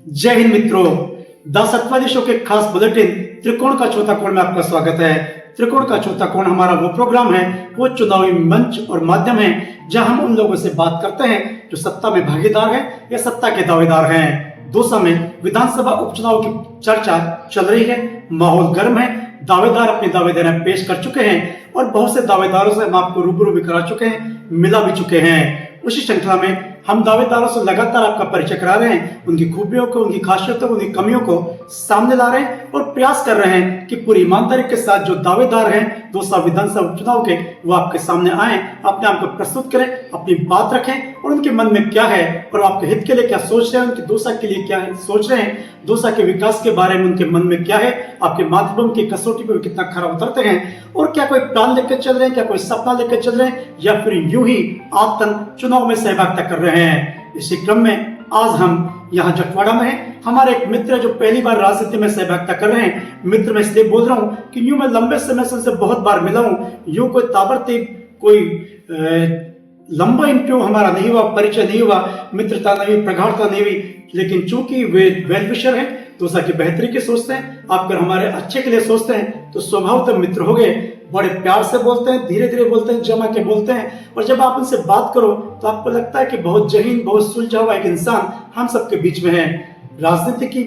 जय हिंद मित्रों, द सत्यवादी शो के खास बुलेटिन त्रिकोण का चौथा कोण में आपका स्वागत है। त्रिकोण का चौथा कोण हमारा वो प्रोग्राम है, वो चुनावी मंच और माध्यम है जहां हम उन लोगों से बात करते हैं जो सत्ता में भागीदार हैं या सत्ता के दावेदार हैं। दौसा में विधानसभा उपचुनाव की चर्चा चल रही है, माहौल गर्म है, दावेदार अपने दावे देना पेश कर चुके हैं और बहुत से दावेदारों से हम आपको रूबरू भी करा चुके हैं, मिला भी चुके हैं। उसी श्रृंखला में हम दावेदारों से लगातार आपका परिचय करा रहे हैं, उनकी खूबियों को, उनकी खासियतों को, उनकी कमियों को सामने ला रहे हैं और प्रयास कर रहे हैं कि पूरी ईमानदारी के साथ जो दावेदार हैं दौसा विधानसभा उपचुनाव के, वो आपके सामने आए, अपने आप को प्रस्तुत करें, अपनी बात रखें और उनके मन में क्या है और आपके हित के लिए क्या सोच रहे हैं, उनके दौसा के लिए क्या सोच रहे हैं, दौसा के विकास के बारे में उनके मन में क्या है, आपके माध्यम की कसौटी पर कितना खरा उतरते हैं और क्या कोई प्लान लेकर चल रहे हैं, क्या कोई सपना लेकर चल रहे हैं या फिर यूं ही आतन चुनाव में सहभागिता कर रहे हैं। इसी क्रम में आज हम यहाँ जटवाड़ा में हैं। हमारे एक मित्र जो पहली बार राजनीति में सहभागिता कर रहे हैं, मित्र मैं इसलिए बोल रहा हूँ कि यूं मैं लंबे समय से उनसे बहुत बार मिला हूँ, यूं कोई ताबड़तोड़ कोई लंबा इंटरव्यू हमारा नहीं हुआ, परिचय नहीं हुआ, मित्रता नहीं हुई, प्रगाढ़ता नहीं हुई, लेकिन चूंकि वे वेल विशर हैं, दौसा की बेहतरी के सोचते हैं, आप अगर हमारे अच्छे के लिए सोचते हैं तो स्वभावतः मित्र हो गए। बड़े प्यार से बोलते हैं, धीरे धीरे बोलते हैं, जमा के बोलते हैं और जब आप उनसे बात करो तो आपको लगता है कि बहुत जहीन, बहुत सुलझा हुआ एक इंसान हम सबके बीच में है। राजनीति की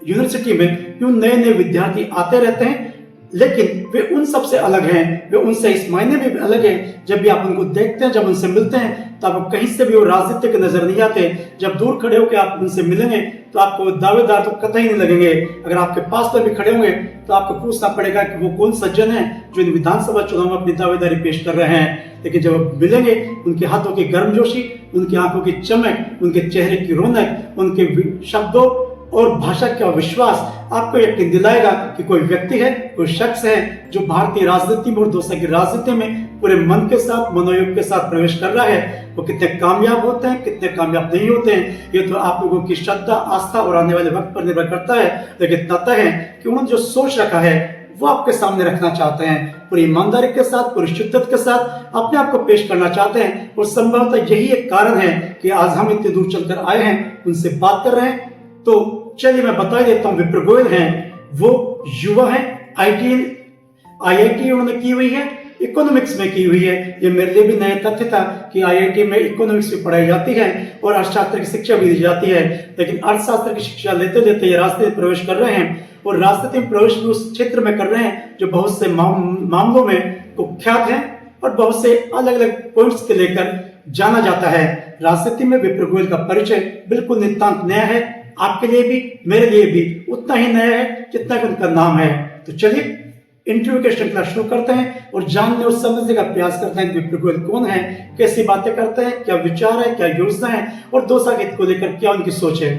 यूनिवर्सिटी में यूं नए नए विद्यार्थी आते रहते हैं, लेकिन वे उन सबसे अलग हैं, वे उनसे इस मायने में भी अलग हैं, जब भी आप उनको देखते हैं, जब उनसे मिलते हैं तो आपको कहीं से भी वो राजनीतिक नजर नहीं आते। जब दूर खड़े होकर आप उनसे मिलेंगे तो आपको दावेदार तो कतई नहीं लगेंगे। अगर आपके पास पर भी खड़े होंगे तो आपको पूछना पड़ेगा कि वो कौन सज्जन है जो इन विधानसभा चुनाव में अपनी दावेदारी पेश कर रहे हैं। लेकिन जब मिलेंगे, उनके हाथों की गर्मजोशी, उनकी आंखों की चमक, उनके चेहरे की रौनक, उनके शब्दों और भाषा का विश्वास आपको यकीन दिलाएगा कि कोई व्यक्ति है, कोई शख्स है जो भारतीय राजनीति में और दौसा की राजनीति में पूरे मन के साथ, मनोयोग के साथ प्रवेश कर रहा है। वो कितने कामयाब होते हैं, कितने कामयाब नहीं होते हैं, ये तो आप लोगों की श्रद्धा, आस्था और आने वाले वक्त पर निर्भर करता है। लेकिन तय है कि उन्होंने जो सोच रखा है वो आपके सामने रखना चाहते हैं, पूरी ईमानदारी के साथ, पूरी शिद्दत के साथ अपने आप को पेश करना चाहते हैं और संभवतः यही एक कारण है कि आज हम इतनी दूर चलकर आए हैं, उनसे बात कर रहे हैं। तो चलिए मैं बता देता हूँ, विप्र गोयल हैं, वो युवा हैं, IIT उन्होंने की हुई है, इकोनॉमिक्स में की हुई है। ये मेरे लिए भी नया तथ्य था कि IIT में इकोनॉमिक्स भी पढ़ाई जाती है और अर्थशास्त्र की शिक्षा भी दी जाती है, लेकिन अर्थशास्त्र की शिक्षा लेते लेते ये रास्ते में प्रवेश कर रहे हैं और रास्ते में प्रवेश भी उस क्षेत्र में कर रहे हैं जो बहुत से मामलों में कुख्यात है और बहुत से अलग अलग पॉइंट्स के लेकर जाना जाता है। राजनीति में विप्र गोयल का परिचय बिल्कुल नितांत नया है, आपके लिए भी, मेरे लिए भी उतना ही नया है जितना कि उनका नाम है। तो चलिए इंटरव्यू के श्रृंखला शुरू करते हैं और जानने और समझने का प्रयास करते हैं विप्र गोयल कौन है, कैसी बातें करते हैं, क्या विचार है, क्या योजना है और दौसा के हित को लेकर क्या उनकी सोच है।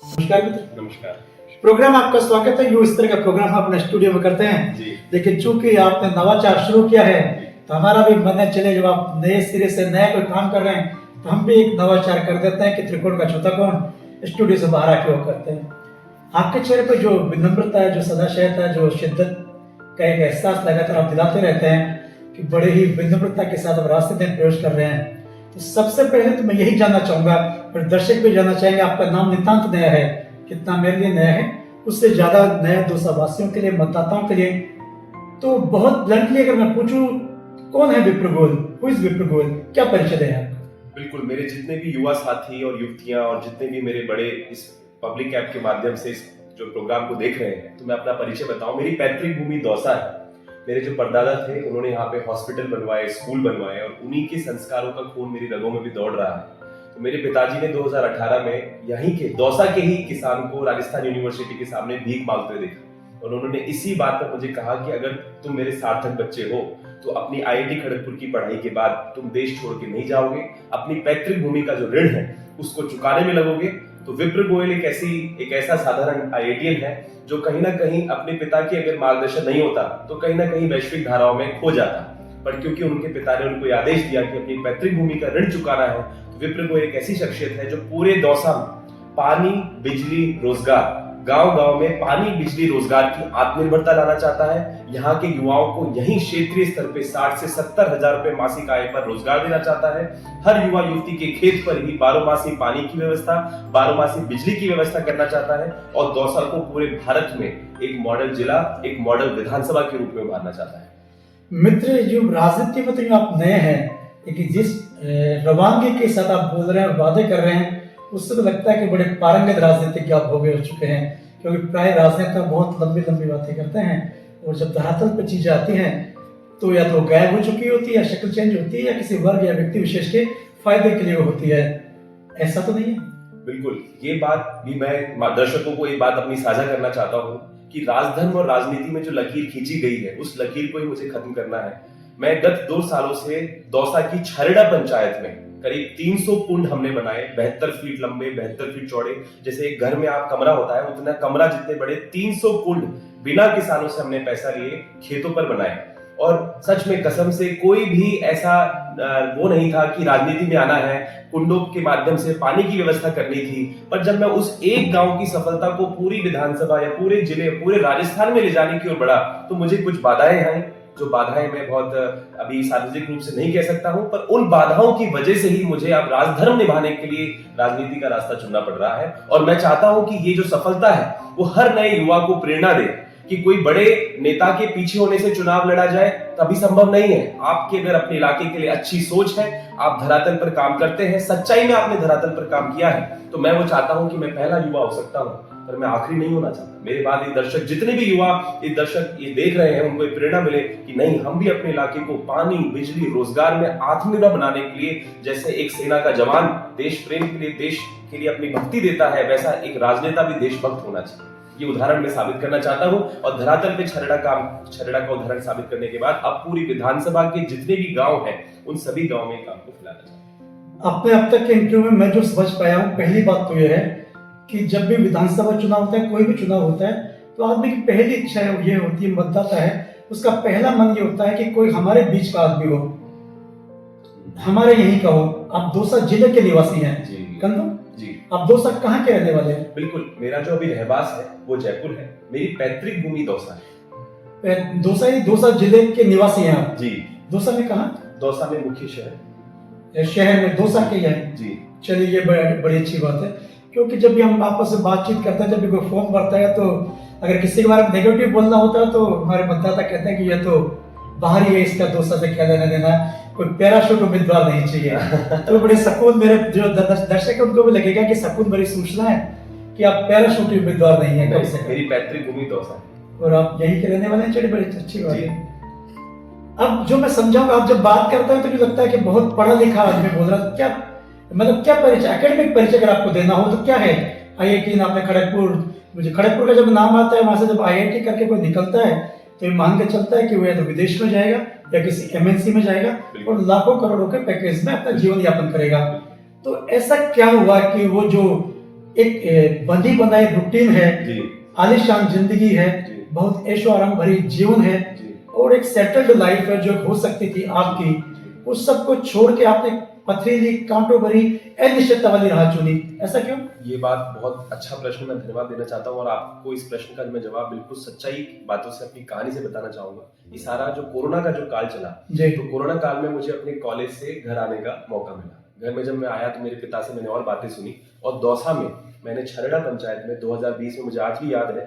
नमस्कार मित्र। नमस्कार। प्रोग्राम आपका स्वागत है। यूं इस तरह का प्रोग्राम हम अपने स्टूडियो में करते हैं जी। लेकिन चूंकि आपने नवाचार शुरू किया है तो हमारा भी मन है, चले जब आप नए सिरे से नया कोई काम कर रहे हैं तो हम भी एक नवाचार कर देते हैं कि त्रिकोण का चौथा कोण स्टूडियो से बाहर आके वो करते हैं। आपके चेहरे पे जो विनम्रता है, जो सदाशयता है, जो शिद्दत का एक एहसास लगातार आप दिलाते रहते हैं कि बड़े ही विनम्रता के साथ आप रास्ते में प्रवेश कर रहे हैं। तो सबसे पहले तो मैं यही जानना चाहूंगा और दर्शक भी जानना चाहेंगे, आपका नाम नितांत नया है, कितना मेरे लिए नया है, उससे ज्यादा नया दौसा वासियों के लिए, मतदाताओं के लिए। तो बहुत ब्लंटली अगर मैं पूछूं कौन है विप्र गोयल, हु इज विप्र गोयल, क्या परिचय दें आपको? बिल्कुल, मेरे जितने भी युवा साथी और युवतियां और जितने भी मेरे बड़े इस पब्लिक ऐप के माध्यम से इस जो प्रोग्राम को देख रहे हैं, तो मैं अपना परिचय बताऊं। मेरी पैतृक भूमि दौसा है। मेरे जो परदादा थे उन्होंने यहाँ पे हॉस्पिटल बनवाए, स्कूल बनवाए और उन्हीं के संस्कारों का खून मेरी रगों में भी दौड़ रहा है। तो मेरे पिताजी ने 2018 में यहीं के दौसा के ही किसान को राजस्थान यूनिवर्सिटी के सामने भीख मांगते हुए देखा और उन्होंने इसी बात पर मुझे कहा कि अगर तुम मेरे सार्थक बच्चे हो तो अपनी IIT खड़गपुर की पढ़ाई के बाद तुम देश छोड़ के नहीं जाओगे, अपनी पैतृक भूमि का जो ऋण है उसको चुकाने में लगोगे। तो विप्र गोयल एक ऐसा साधारण IITian है जो कहीं ना कहीं अपने पिता के अगर मार्गदर्शन नहीं होता तो कहीं ना कहीं वैश्विक धाराओं में खो जाता, पर क्योंकि उनके पिता ने उनको आदेश दिया कि अपनी पैतृक भूमि का ऋण चुकाना है, तो विप्र गोयल एक ऐसी शख्सियत है जो पूरे दौसा में पानी, बिजली, रोजगार, गांव-गांव में पानी, बिजली, रोजगार की आत्मनिर्भरता लाना चाहता है। यहाँ के युवाओं को यहीं क्षेत्रीय स्तर पे 60 से 70 हजार रुपए मासिक आय पर रोजगार देना चाहता है। हर युवा युवती के खेत पर ही 12मासी पानी की व्यवस्था, 12मासी बिजली की व्यवस्था करना चाहता है और दौसा को पूरे भारत में एक मॉडल जिला, एक मॉडल विधानसभा के रूप में उभारना चाहता है। मित्र, जो राजनीति में तो आप नए हैं, लेकिन जिस रवानगी के साथ आप बोल रहे हैं, वादे कर रहे हैं, उससे तो लगता है कि बड़े पारंगत राजनीतिज्ञ आप हो चुके हैं, क्योंकि प्राय राजनेता बहुत लंबी लंबी बातें करते हैं और जब धरातल पर चीजें आती हैं तो या तो गायब हो चुकी होती है, या शक्ल चेंज होती है, या किसी वर्ग या व्यक्ति विशेष के फायदे के लिए होती है। ऐसा तो नहीं है? बिल्कुल, ये बात भी मैं दर्शकों को एक बात अपनी साझा करना चाहता हूँ कि राजधर्म और राजनीति में जो लकीर खींची गई है, उस लकीर को ही मुझे खत्म करना है। मैं गत 2 सालों से दौसा की छरेड़ा पंचायत में करीब 300 कुंड हमने बनाए, 72 फीट लंबे, 72 फीट चौड़े। जैसे एक घर में आप कमरा होता है, उतना कमरा जितने बड़े 300 कुंड बिना किसानों से हमने पैसा लिए खेतों पर बनाए। और सच में कसम से कोई भी ऐसा वो नहीं था कि राजनीति में आना है, कुंडों के माध्यम से पानी की व्यवस्था करनी थी। पर जब मैं उस एक गांव की सफलता को पूरी विधानसभा या पूरे जिले, पूरे राजस्थान में ले जाने की ओर बढ़ा, तो मुझे कुछ बाधाएं आई, जो बाधाएं मैं बहुत अभी सार्वजनिक रूप से नहीं कह सकता हूं, पर उन बाधाओं की वजह से ही मुझे अब राजधर्म निभाने के लिए राजनीति का रास्ता चुनना पड़ रहा है। और मैं चाहता हूं कि ये जो सफलता है वो हर नए युवा को प्रेरणा दे कि कोई बड़े नेता के पीछे होने से चुनाव लड़ा जाए तभी संभव नहीं है। आपके अगर अपने इलाके के लिए अच्छी सोच है, आप धरातल पर काम करते हैं, सच्चाई में आपने धरातल पर काम किया है, तो मैं वो चाहता हूं कि मैं पहला युवा हो सकता हूं, पर मैं आखिरी नहीं होना चाहता। मेरे बाद ये दर्शक, जितने भी युवा ये दर्शक ये देख रहे हैं, उनको प्रेरणा मिले कि नहीं, हम भी अपने इलाके को पानी, बिजली, रोजगार में आत्मनिर्भर बनाने के लिए, जैसे एक सेना का जवान देश प्रेम के लिए, देश के लिए अपनी भक्ति देता है, वैसा एक राजनेता भी देशभक्त होना चाहिए। ये उदाहरण मैं साबित करना चाहता हूं। और धरातल पे छरेड़ा का उदाहरण साबित करने के बाद अब पूरी विधानसभा के जितने भी गांव हैं, उन सभी गांव में काम को फैलाना चाहता हूं। अपने अब तक के इंटरव्यू में मैं जो समझ पाया हूँ, पहली बात तो यह है कि जब भी विधानसभा चुनाव होता है, कोई भी चुनाव होता है, तो आदमी की पहली इच्छा ये होती है, मतदाता है, उसका पहला मन ये होता है कि कोई हमारे बीच का आदमी हो, हमारे यहीं का हो। आप दौसा जिले के निवासी हैं कंदो जी। आप दौसा कहाँ के रहने वाले हैं? बिल्कुल, मेरा जो अभी रहवास है वो जयपुर है, मेरी पैतृक भूमि दौसा है। दौसा जिले के निवासी हैं आप? जी। दौसा में कहाँ? दौसा में मुख्य शहर में दौसा के हैं जी। चलिए, ये बड़ी अच्छी बात है, क्योंकि जब भी हम आपस में बातचीत करते हैं, जब भी कोई फॉर्म भरता है, तो अगर किसी के बारे में नेगेटिव बोलना होता है तो हमारे मतदाता कहते हैं कि यह तो बाहरी है, इसका दौसा से क्या लेना देना, कोई पैराशूट उम्मीदवार नहीं चाहिए। तो बड़े सकून, मेरे जो दर्शक है उनको भी लगेगा कि सकून भरी सूचना है कि आप पैराशूट उम्मीदवार नहीं है। कम से कम मेरी पैतृक भूमि दौसा है और आप यहीं के रहने वाले हैं। चलिए, बड़ी अच्छी बात है। अब जो मैं समझाऊंगा, आप जब बात करते हैं तो मुझे लगता है कि बहुत पढ़ा लिखा आदमी बोल रहा है। क्या मतलब, क्या परिचय, एकेडमिक परिचय अगर आपको देना हो तो क्या है? IIT नाम है खड़गपुर, मुझे खड़गपुर का जब नाम आता है, वहां से जब IIT करके कोई निकलता है तो ये मान के चलता है कि वो या तो विदेश में जाएगा या किसी MNC में जाएगा और लाखों करोड़ों के पैकेज में अपना जीवन यापन करेगा। तो ऐसा क्या हुआ कि वो जो एक बंधी बनाई रूटीन है, आलीशान जिंदगी है, बहुत ऐशो आराम भरी जीवन है और एक सेटल्ड लाइफ है जो हो सकती थी आपकी, उस सब को छोड़ के आपने पथरीली, कांटों भरी, अनिश्चितता वाली राह चुनी? ऐसा क्यों? ये बात बहुत अच्छा प्रश्न, मैं धन्यवाद देना चाहता हूँ और आपको इस प्रश्न का मैं जवाब बिल्कुल सच्चाई बातों से, अपनी कहानी से बताना चाहूंगा। ये सारा जो कोरोना का जो काल चला, तो कोरोना काल में मुझे अपने कॉलेज से घर आने का मौका मिला। घर में जब मैं आया तो मेरे पिता से मैंने और बातें सुनी और दौसा में मैंने छरेड़ा पंचायत में 2020 में, मुझे आज भी याद है,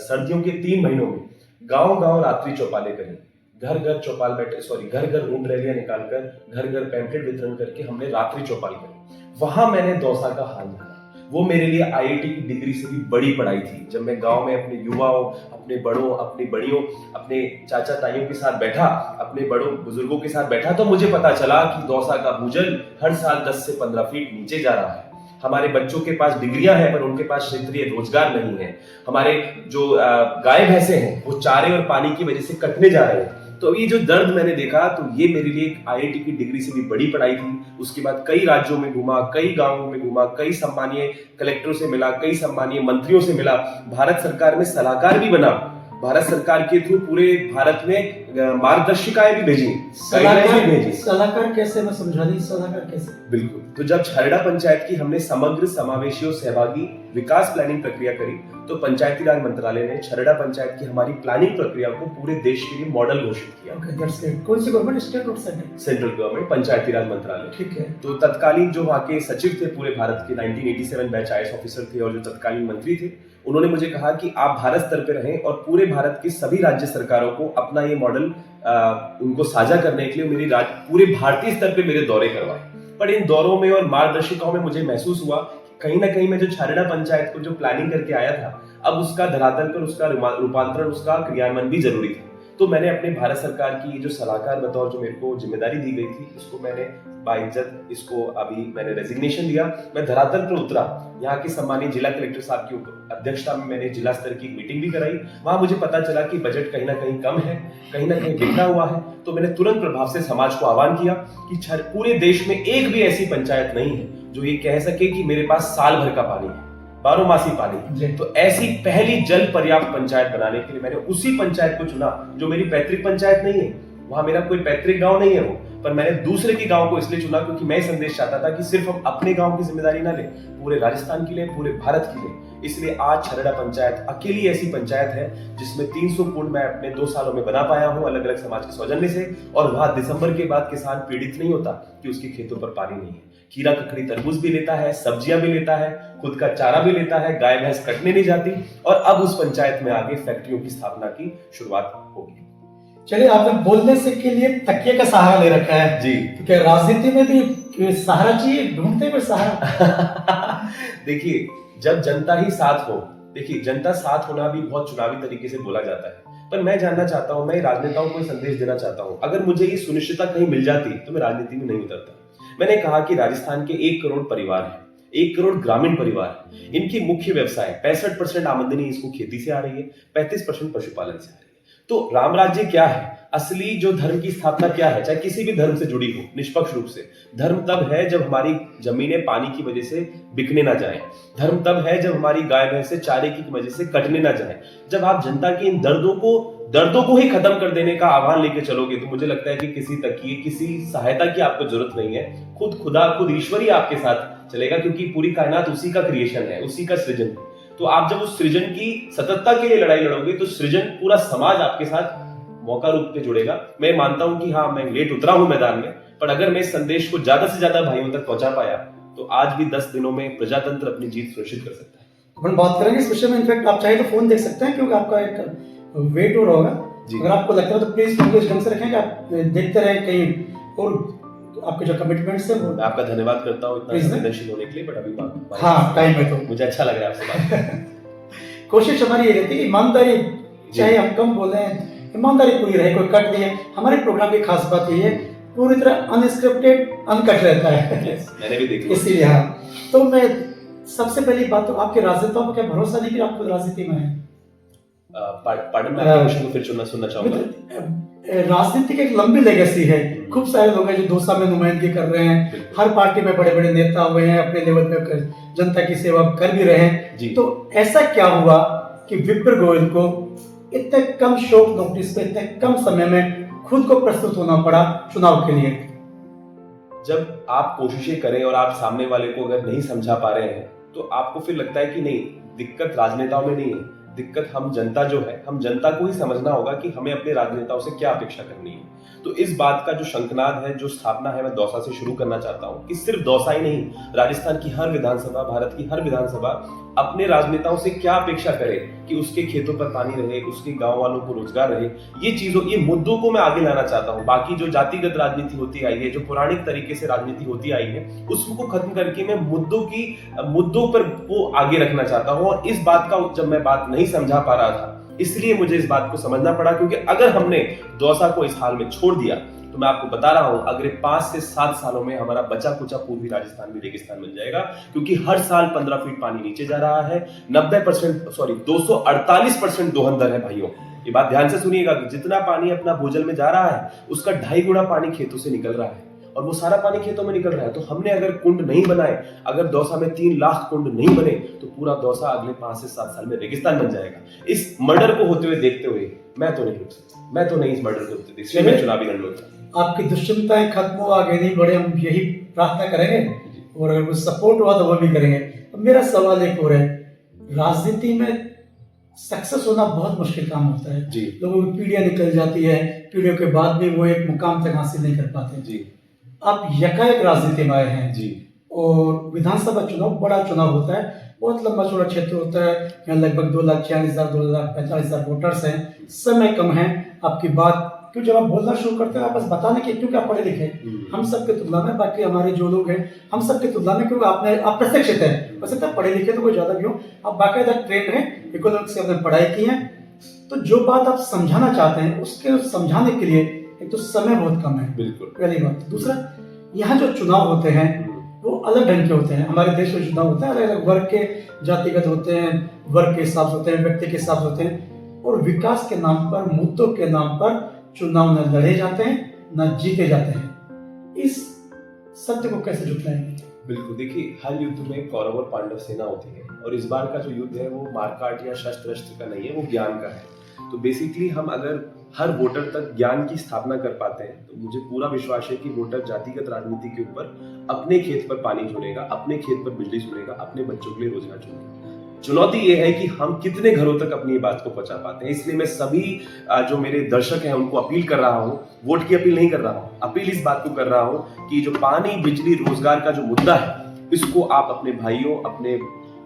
सर्दियों के 3 महीनों में गांव-गांव रात्रि चौपाले करी, घर घर चौपाल बैठे, घर घर ऊंट रैलियां निकालकर, घर घर पैम्पलेट वितरण करके हमने रात्रि चौपाल करी। वहां मैंने दौसा का हाल जाना। वो मेरे लिए IIT की डिग्री से भी बड़ी पढ़ाई थी। जब मैं गांव में अपने युवाओं, अपने बड़ों, अपनी बड़ियों, अपने चाचा ताइयों के साथ बैठा, अपने बड़ों बुजुर्गों के साथ बैठा, तो मुझे पता चला कि दौसा का भूजल हर साल 10 से 15 फीट नीचे जा रहा है। हमारे बच्चों के पास डिग्रियां हैं पर उनके पास क्षेत्रीय रोजगार नहीं है। हमारे जो गाय भैंसे हैं वो चारे और पानी की वजह से कटने जा रहे हैं। तो ये जो दर्द मैंने देखा, तो ये मेरे लिए एक IIT की डिग्री से भी बड़ी पढ़ाई थी। उसके बाद कई राज्यों में घूमा, कई गांवों में घूमा, कई सम्मानीय कलेक्टरों से मिला, कई सम्मानीय मंत्रियों से मिला, भारत सरकार में सलाहकार भी बना। भारत सरकार के थ्रू पूरे भारत में मार्गदर्शिकाएं भी भेजी, गाइडलाइंस भी भेजी। सलाहकार कैसे, मैं समझा दी, सलाहकार कैसे? बिल्कुल। तो जब छरड़ा पंचायत की हमने समग्र समावेशी और सहभागी विकास प्लानिंग प्रक्रिया करी, तो पंचायती राज मंत्रालय ने छरड़ा पंचायत की हमारी प्लानिंग प्रक्रिया को पूरे देश के लिए मॉडल घोषित किया। Okay, that's great. कौन सी गवर्नमेंट, स्टेट और सेंट्रल? सेंट्रल गवर्नमेंट, पंचायती राज मंत्रालय। ठीक है। तो तत्कालीन जो वहाँ के सचिव थे पूरे भारत के, 1987 बैच आईएएस ऑफिसर थे और जो तत्कालीन मंत्री थे, उन्होंने मुझे कहा कि आप भारत स्तर पे रहें और पूरे भारत की सभी राज्य सरकारों को अपना ये मॉडल उनको साझा करने के लिए मेरी पूरे भारतीय स्तर पे मेरे दौरे करवाए। पर इन दौरों में और मार्गदर्शिकाओं में मुझे महसूस हुआ कहीं ना कहीं मैं जो छरड़ा पंचायत को जो प्लानिंग करके आया था, अब उसका धरातल पर उसका रूपांतरण, उसका क्रियान्वयन भी जरूरी था। तो मैंने अपने भारत सरकार की जो सलाहकार बतौर जो मेरे को जिम्मेदारी दी गई थी, इसको मैंने बाइज्जत, इसको अभी मैंने रेजिग्नेशन दिया। मैं धरातल पर उतरा, यहाँ के सम्मानित जिला कलेक्टर साहब की अध्यक्षता में मैंने जिला स्तर की मीटिंग भी कराई। वहां मुझे पता चला कि बजट कहीं ना कहीं कम है, कहीं ना कहीं बिखरा हुआ है। तो मैंने तुरंत प्रभाव से समाज को आह्वान किया कि पूरे देश में एक भी ऐसी पंचायत नहीं है जो ये कह सके कि मेरे पास साल भर का पानी है, बारहमासी पानी। तो ऐसी पहली जल पर्याप्त पंचायत बनाने के लिए मैंने उसी पंचायत को चुना जो मेरी पैतृक पंचायत नहीं है, वहां मेरा कोई पैतृक गांव नहीं है वो, पर मैंने दूसरे के गांव को इसलिए चुना क्योंकि मैं संदेश चाहता था कि सिर्फ हम अपने गांव की जिम्मेदारी ना लें, पूरे राजस्थान के लिए, पूरे भारत के लिए। इसलिए आज छरड़ा पंचायत अकेली ऐसी पंचायत है जिसमें 300 कुंड मैं अपने 2 सालों में बना पाया हूं अलग अलग समाज के सौजन्य से। और वहां दिसंबर के बाद किसान पीड़ित नहीं होता कि उसके खेतों पर पानी नहीं है, खीरा ककड़ी तरबूज भी लेता है, सब्जियां भी लेता है, खुद का चारा भी लेता है, गाय भैंस कटने नहीं जाती। और अब उस पंचायत में आगे फैक्ट्रियों की स्थापना की शुरुआत होगी। चलिए, आपने बोलने से के लिए तकिए का सहारा ले रखा है जी, तो क्या राजनीति में भी सहारा चाहिए, ढूंढते हुए सहारा? देखिए, जब जनता ही साथ हो, देखिए जनता साथ होना भी बहुत चुनावी तरीके से बोला जाता है, पर मैं जानना चाहता हूं, मैं राजनेताओं को संदेश देना चाहता हूं, अगर मुझे ये सुनिश्चितता कहीं मिल जाती तो मैं राजनीति में नहीं उतरता। मैंने कहा कि राजस्थान के 1 करोड़ परिवार है, 1 करोड़ ग्रामीण परिवार, इनकी मुख्य व्यवसाय 65% आमदनी इसको खेती से आ रही है, 35% पशुपालन से आ रही है। तो राम राज्य क्या है, असली जो धर्म की स्थापना क्या है, चाहे किसी भी धर्म से जुड़ी हो, निष्पक्ष रूप से। धर्म तब है जब हमारी जमीनें पानी की वजह से बिकने ना जाए, धर्म तब है जब हमारी गाय भैंस से चारे की वजह से कटने ना जाए। जब आप जनता की इन दर्दों को ही खत्म कर देने का आह्वान लेके चलोगे, तो मुझे लगता है कि किसी तकिए, किसी सहायता की आपको जरूरत नहीं है। खुद ईश्वर ही आपके साथ चलेगा, क्योंकि पूरी कायनात उसी का क्रिएशन है, उसी का सृजन है। तो आप जब उस सृजन की सततता के लिए लड़ाई लड़ोगे, तो सृजन, पूरा समाज आपके साथ मौका रूप में जुड़ेगा। मैं मानता हूं कि हाँ, मैं लेट उतरा हूं मैदान में, पर अगर मैं इस संदेश को ज्यादा से ज्यादा भाइयों तक पहुंचा पाया, तो आज भी 10 दिनों में प्रजातंत्र अपनी जीत सुनिश्चित कर सकता है। अपन बात करेंगे इस विषय में। इनफैक्ट आप चाहे तो फोन देख सकते हैं, क्योंकि आपका एक वेट और होगा। अगर आपको लगता है तो प्लीज फोन को इस ढंग से रखें कि आप देखते रहें कहीं, और आपके जो कमिटमेंट्स है वो। मैं आपका धन्यवाद करता हूँ इतना संवेदनशील होने के लिए, बट अभी हाँ टाइम है तो मुझे अच्छा लग रहा है आपसे बात। कोशिश हमारी ये रहती है कि ईमानदारी, चाहे हम कम बोले, ईमानदारी पूरी रहे, कोई कट नहीं है। हमारे प्रोग्राम की खास बात ये है, पूरी तरह अनस्क्रिप्टेड, अनकट रहता है। मैंने भी देखा इसीलिए हाँ, तो मैं सबसे पहली बात तो आपके राजनेताओं पर क्या भरोसा नहीं कि आप खुद राजनीति में हैं? पार्डन में आपके क्वेश्चन को फिर सुनना चाहूंगा। राजनीति की एक लंबी लेगेसी है, खूब सारे लोग हैं जो दौसा में नुमाइंदगी कर रहे हैं, हर पार्टी में बड़े बड़े नेता हुए हैं, अपने लेवल पे जनता की सेवा कर भी रहे हैं। तो ऐसा क्या हुआ कि विप्र गोयल को इतने कम शॉर्ट नोटिस पे, इतने कम समय में खुद को प्रस्तुत होना पड़ा चुनाव के लिए? जब आप कोशिशें करें और आप सामने वाले को अगर नहीं समझा पा रहे हैं, तो आपको फिर लगता है कि नहीं, दिक्कत राजनेताओं में नहीं है, दिक्कत हम जनता जो है, हम जनता को ही समझना होगा कि हमें अपने राजनेताओं से क्या अपेक्षा करनी है। तो इस बात का जो शंखनाद है, जो स्थापना है, मैं दौसा से शुरू करना चाहता हूँ कि सिर्फ दौसा ही नहीं, राजस्थान की हर विधानसभा, भारत की हर विधानसभा अपने राजनेताओं से क्या अपेक्षा करे कि उसके खेतों पर पानी रहे, उसके गांव वालों को रोजगार रहे। ये मुद्दों को मैं आगे लाना चाहता हूँ। बाकी जो जातिगत राजनीति होती आई है, जो पौराणिक तरीके से राजनीति होती आई है, उसको खत्म करके मैं मुद्दों पर वो आगे रखना चाहता हूँ। और इस बात का जब मैं बात नहीं समझा पा रहा था, इसलिए मुझे इस बात को समझना पड़ा, क्योंकि अगर हमने दौसा को इस हाल में छोड़ दिया, तो मैं आपको बता रहा हूं, अगले 5 से 7 सालों में हमारा बचा कुचा पूर्वी राजस्थान भी रेगिस्तान बन जाएगा, क्योंकि हर साल 15 फीट पानी नीचे जा रहा है। 248% दोहन दर है भाइयों। ये बात ध्यान से सुनिएगा कि जितना पानी अपना भूजल में जा रहा है, उसका 2.5 गुना पानी खेतों से निकल रहा है। और वो सारा पानी खेतों में निकल रहा है। तो हमने अगर कुंड नहीं बनाए, अगर दौसा में 3 लाख कुंड नहीं बने, तो पूरा दौसा अगले 5 से 7 साल में रेगिस्तान बन जाएगा। इस मर्डर को होते हुए देखते हुए मैं तो नहीं रुक सकता, मैं तो नहीं इस मर्डर को होते देखते, इसलिए मैं चुनावी रण में उतरा। आपकी दुश्चिंताएं खत्म हो, आगे नहीं बढ़े, हम यही प्रार्थना करेंगे और अगर कुछ सपोर्ट हुआ तो वो भी करेंगे। अब मेरा सवाल एक और है, राजनीति में सक्सेस होना बहुत मुश्किल काम होता है जी। लोगों की पीढ़ियां निकल जाती है, पीढ़ियों के बाद भी वो एक मुकाम तक हासिल नहीं कर पाते जी। आप यकायक राजनीति में आए हैं जी। और विधानसभा चुनाव बड़ा चुनाव होता है, बहुत लंबा चौड़ा क्षेत्र होता है, यहाँ लगभग 2,46,000 2,45,000 वोटर्स हैं, समय कम है। आपकी बात क्यों जब आप बोलना शुरू करते हैं आप बस बताने के क्योंकि आप पढ़े लिखे हम सबके तुलना में, बाकी हमारे जो लोग हैं हम सबके तुलना में, क्योंकि आप प्रशिक्षित हैं, वैसे तो पढ़े लिखे तो कोई ज्यादा क्यों, आप बाकायदा ट्रेंड हैं, इकोनॉमिक्स से आपने पढ़ाई की है, तो जो बात आप समझाना चाहते हैं उसके समझाने के लिए एक तो समय बहुत कम है, बिल्कुल पहली बात। दूसरा, यहाँ जो चुनाव होते हैं वो अलग ढंग के होते हैं, हमारे देश में चुनाव होते हैं अलग अलग वर्ग के, जातिगत होते हैं, वर्ग के हिसाब से होते हैं, व्यक्ति के हिसाब से होते हैं, और विकास के नाम पर, मुद्दों के नाम पर चुनाव न लड़े जाते हैं न जीते जाते हैं। इस सत्य को कैसे झुठलाएंगे? बिल्कुल, देखिए हर युद्ध में कौरव और पांडव सेना होती है, और इस बार का जो युद्ध है वो मारकाट या शस्त्र अस्त्र का नहीं है, वो ज्ञान का है। तो बेसिकली हम अगर हर वोटर तक ज्ञान की स्थापना कर पाते हैं तो मुझे पूरा विश्वास है कि वोटर जातिगत राजनीति के ऊपर अपने खेत पर पानी छोड़ेगा, अपने खेत पर बिजली छोड़ेगा, अपने बच्चों के लिए रोजगार छोड़ेगा। चुनौती ये है कि हम कितने घरों तक अपनी बात को पहुंचा पाते हैं। इसलिए मैं सभी जो मेरे दर्शक हैं उनको अपील कर रहा हूं, वोट की अपील नहीं कर रहा हूं, अपील इस बात को कर रहा हूं कि जो पानी, बिजली, रोजगार का जो मुद्दा है इसको आप अपने भाइयों, अपने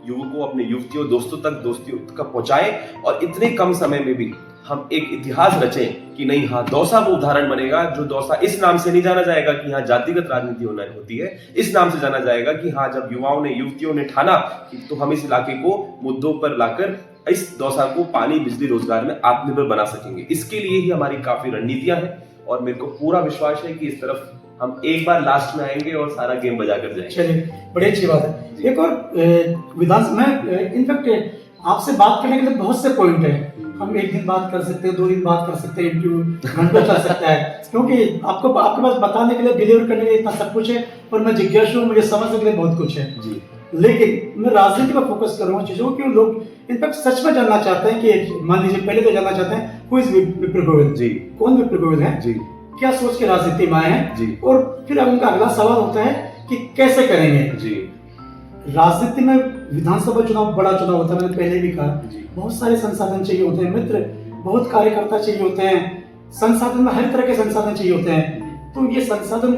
युवकों, अपने युवतियों, दोस्तों तक पहुंचाएं, और इतने कम समय में भी हम एक इतिहास रचें कि नहीं, हाँ दौसा वो उदाहरण बनेगा जो दौसा इस नाम से नहीं जाना जाएगा कि हाँ जातिगत राजनीति होती है, इस नाम से जाना जाएगा कि हाँ जब युवाओं ने, युवतियों ने ठाना कि तो हम इस इलाके को मुद्दों पर लाकर इस दौसा को पानी, बिजली, रोजगार में आत्मनिर्भर बना सकेंगे। इसके लिए ही हमारी काफी रणनीतियां हैं, और मेरे को पूरा विश्वास है कि इस तरफ हम एक बार लास्ट में आएंगे और सारा गेम बजा कर जाएंगे। चलिए, बड़ी अच्छी बात है। एक और विधानसभा में इनफैक्ट आपसे बात करने के लिए बहुत से पॉइंट है, हम एक दिन बात कर सकते हैं, 2 दिन बात कर सकते हैं, इंटरव्यू घंटों चल सकता है, क्योंकि आपके पास बताने के लिए, डिलीवर करने के लिए इतना सब कुछ है, और मैं जिज्ञासु हूँ, मुझे समझने के लिए बहुत कुछ है जी। लेकिन मैं राजनीति पर फोकस कर रहा हूँ चीजों, क्यों लोग इनफैक्ट सच में जानना चाहते हैं कि, मान लीजिए पहले तो जानना चाहते हैं हु इज विप्र गोयल जी, कौन विप्र गोयल है जी, क्या सोच के राजनीति में आए हैं जी, और फिर उनका अगला सवाल होता है कि कैसे करेंगे जी। राजनीति में। विधानसभा चुनाव बड़ा चुनाव होता है, मैंने पहले भी कहा, जी। बहुत सारे संसाधन चाहिए होते हैं मित्र, बहुत कार्यकर्ता चाहिए होते हैं, संसाधन में हर तरह के संसाधन चाहिए होते हैं, तो ये संसाधन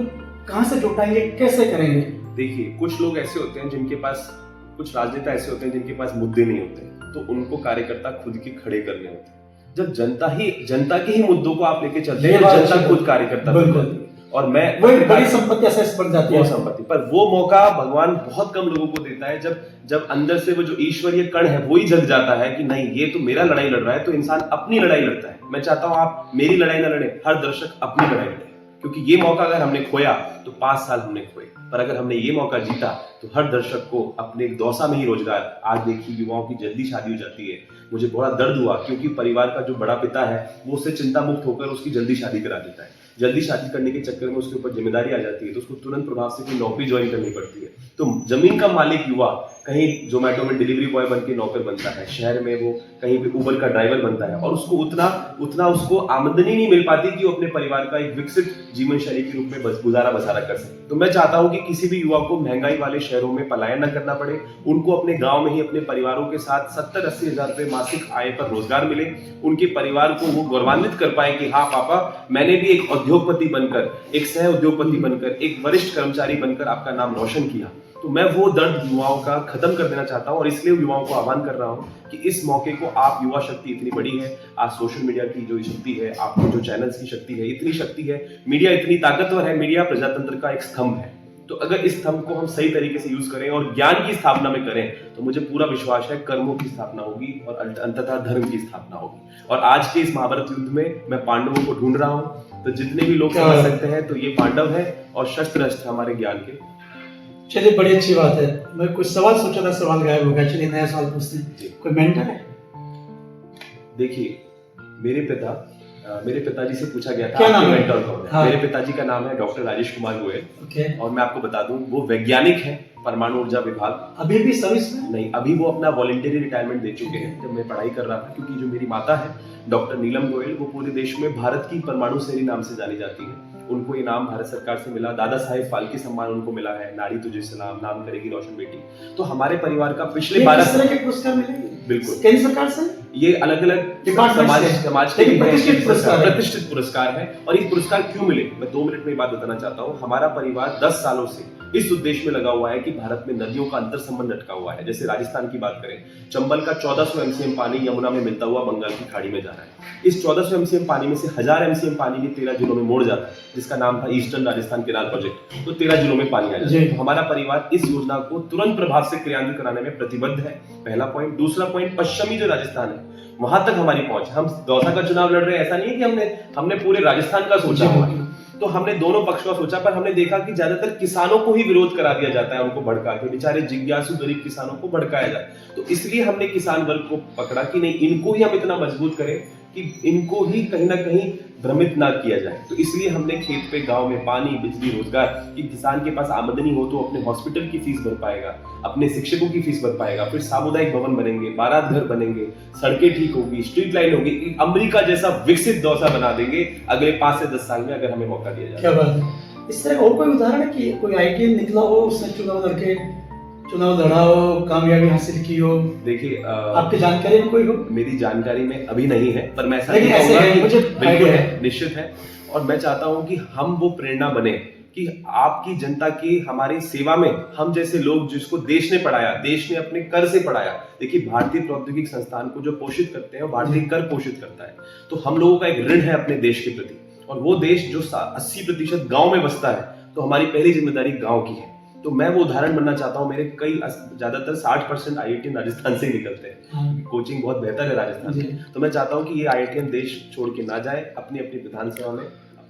कहाँ से जुटाएंगे, कैसे करेंगे? देखिए, कुछ लोग ऐसे होते हैं जिनके पास, कुछ राजनेता ऐसे होते हैं जिनके पास मुद्दे नहीं होते, तो उनको कार्यकर्ता खुद के खड़े करने होते हैं। जब जनता के ही मुद्दों को आप लेके चलते हैं, जनता खुद कार्यकर्ता बन जाती है, और मैं वही बड़ी संपत्ति असेस बन जाती है, वो संपत्ति पर वो मौका भगवान बहुत कम लोगों को देता है, जब अंदर से वो जो ईश्वरीय कण है वो ही जग जाता है कि नहीं, ये तो मेरा लड़ाई लड़ रहा है, तो इंसान अपनी लड़ाई लड़ता है। मैं चाहता हूं आप मेरी लड़ाई ना लड़े, हर दर्शक अपनी लड़ाई लड़े, क्योंकि ये मौका अगर हमने खोया तो 5 साल हमने खोए, पर अगर हमने ये मौका जीता तो हर दर्शक को अपने दौसा में ही रोजगार। आज देखिए युवाओं की जल्दी शादी हो जाती है, मुझे बड़ा दर्द हुआ क्योंकि परिवार का जो बड़ा पिता है वो उससे चिंता मुक्त होकर उसकी जल्दी शादी करा देता है। जल्दी शादी करने के चक्कर में उसके ऊपर जिम्मेदारी आ जाती है, तो उसको तुरंत प्रभाव से कोई नौकरी ज्वाइन करनी पड़ती है। तो जमीन का मालिक युवा कहीं जोमेटो में डिलीवरी बॉय बन के नौकर बनता है, शहर में वो कहीं भी उबर का ड्राइवर बनता है, और उसको उतना उसको आमदनी नहीं मिल पाती कि वो अपने परिवार का एक विकसित जीवन शैली के रूप में गुजारा बसारा कर सके। तो मैं चाहता हूं कि किसी भी युवा को महंगाई वाले शहरों में पलायन न करना पड़े, उनको अपने गांव में ही अपने परिवारों के साथ 70-80 हजार रुपए मासिक आय पर रोजगार मिले, उनके परिवार को वो गौरवान्वित कर पाए कि हाँ पापा, मैंने भी एक उद्योगपति बनकर, एक सह उद्योगपति बनकर, एक वरिष्ठ कर्मचारी बनकर आपका नाम रोशन किया। तो मैं वो दर्द युवाओं का खत्म कर देना चाहता हूं, और इसलिए युवाओं को आह्वान कर रहा हूं कि इस मौके को आप, युवा शक्ति इतनी बड़ी है, आज सोशल मीडिया की जो शक्ति है, आपको जो चैनल्स की शक्ति है, इतनी शक्ति है, मीडिया इतनी ताकतवर है, मीडिया प्रजातंत्र का एक स्तंभ है। तो अगर इस स्तंभ को हम सही तरीके से यूज करें और ज्ञान की स्थापना में करें, तो मुझे पूरा विश्वास है कर्मों की स्थापना होगी और अंततः धर्म की स्थापना होगी। और आज के इस महाभारत युद्ध में मैं पांडवों को ढूंढ रहा हूं, तो जितने भी लोग समझ सकते हैं तो ये पांडव है, और शस्त्र अस्त्र हमारे ज्ञान के। चलिए, बड़ी अच्छी बात है। मैं कुछ सवाल सोचा था, सवाल गायब हो गया, चलिए नया सवाल पूछते हैं। कोई मेंटर है? देखिए, मेरे पिता मेरे पिताजी से पूछा गया था क्या नाम आपके है? मेंटर कौन है? हाँ। मेरे पिताजी का नाम है डॉक्टर राजेश कुमार गोयल, ओके, और मैं आपको बता दूं वो वैज्ञानिक हैं परमाणु ऊर्जा विभाग। अभी भी सर्विस में? नहीं, अभी वो अपना वॉलंटरी रिटायरमेंट दे चुके हैं जब मैं पढ़ाई कर रहा था, क्योंकि जो मेरी माता है डॉक्टर नीलम गोयल, वो पूरे देश में भारत की परमाणु सेरी नाम से जानी जाती है। उनको ये नाम भारत सरकार से मिला, दादा साहेब फाल्के सम्मान उनको मिला है, नारी तुझे सलाम, नाम करेगी रोशन बेटी। तो हमारे परिवार का पिछले ये 12 किस तरह के पुरस्कार मिलेंगे? बिल्कुल। केंद्र सरकार से? ये अलग अलग डिपार्टमेंट से। समाज के लेकिन प्रतिष्ठित पुरस्कार है। प्रतिष्ठित पुरस्कार है। और ये पुरस्कार क्यों मिले, मैं 2 मिनट में बात बताना चाहता हूँ। हमारा परिवार 10 सालों से इस उद्देश्य में लगा हुआ है कि भारत में नदियों का अंतर संबंध लटका हुआ है। जैसे राजस्थान की बात करें, चंबल का 1400 एमसीएम पानी यमुना में मिलता हुआ बंगाल की खाड़ी में जा रहा है। इस 1400 एमसीएम पानी में से 1000 एमसीएम पानी भी 13 जिलों में मोड़ जाता है, जिसका नाम था ईस्टर्न राजस्थान केनाल प्रोजेक्ट। तो 13 जिलों में पानी आ जाता है। तो हमारा परिवार इस योजना को तुरंत प्रभाव से क्रियान्वित कराने में प्रतिबद्ध है, पहला पॉइंट। दूसरा पॉइंट, पश्चिमी जो राजस्थान है वहां तक हमारी पहुंच। हम दौसा का चुनाव लड़ रहे हैं, ऐसा नहीं है कि हमने पूरे राजस्थान का सोचा हुआ है। तो हमने दोनों पक्ष का सोचा, पर हमने देखा कि ज्यादातर किसानों को ही विरोध करा दिया जाता है, उनको भड़का के, बेचारे जिज्ञासु गरीब किसानों को भड़काया जाए। तो इसलिए हमने किसान वर्ग को पकड़ा कि नहीं, इनको ही हम इतना मजबूत करें कि इनको ही कहीं ना कहीं भ्रमित ना किया जाए। तो इसलिए हमने खेत पे, गांव में पानी, बिजली, रोजगार, कि किसान के पास आमदनी हो तो अपने हॉस्पिटल की फीस भर पाएगा, अपने शिक्षकों की फीस भर पाएगा, फिर सामुदायिक भवन बनेंगे, बारात घर बनेंगे, सड़कें ठीक होगी, स्ट्रीट लाइन होगी, अमेरिका जैसा विकसित दौसा बना देंगे अगले 5 से 10 साल में, अगर हमें मौका दिया जाए। क्या बात है। इस तरह और कोई उदाहरण है कि कोई आईटी निकला हो, उसने चुनाव लड़ा हो, कामयाबी हासिल की हो? देखिए, आपकी जानकारी में कोई हो? मेरी जानकारी में अभी नहीं है, पर मैं ऐसा लेकिन नहीं ऐसे कहूंगा है, मुझे बिल्कुल आइडिया है, निश्चित है। और मैं चाहता हूं कि हम वो प्रेरणा बने कि आपकी जनता की हमारी सेवा में हम जैसे लोग, जिसको देश ने पढ़ाया, देश ने अपने कर से पढ़ाया। देखिए, भारतीय प्रौद्योगिकी संस्थान को जो पोषित करते हैं वो भारतीय कर पोषित करता है। तो हम लोगों का एक ऋण है अपने देश के प्रति, और वो देश जो 80% गांव में बसता है, तो हमारी पहली जिम्मेदारी गांव की है। तो मैं वो उदाहरण बनना चाहता हूँ। मेरे कई ज्यादातर 60% IITian राजस्थान से ही निकलते हैं। कोचिंग बहुत बेहतर है राजस्थान में। तो मैं चाहता हूँ कि ये IITian देश छोड़ के ना जाए, अपनी अपनी विधानसभा में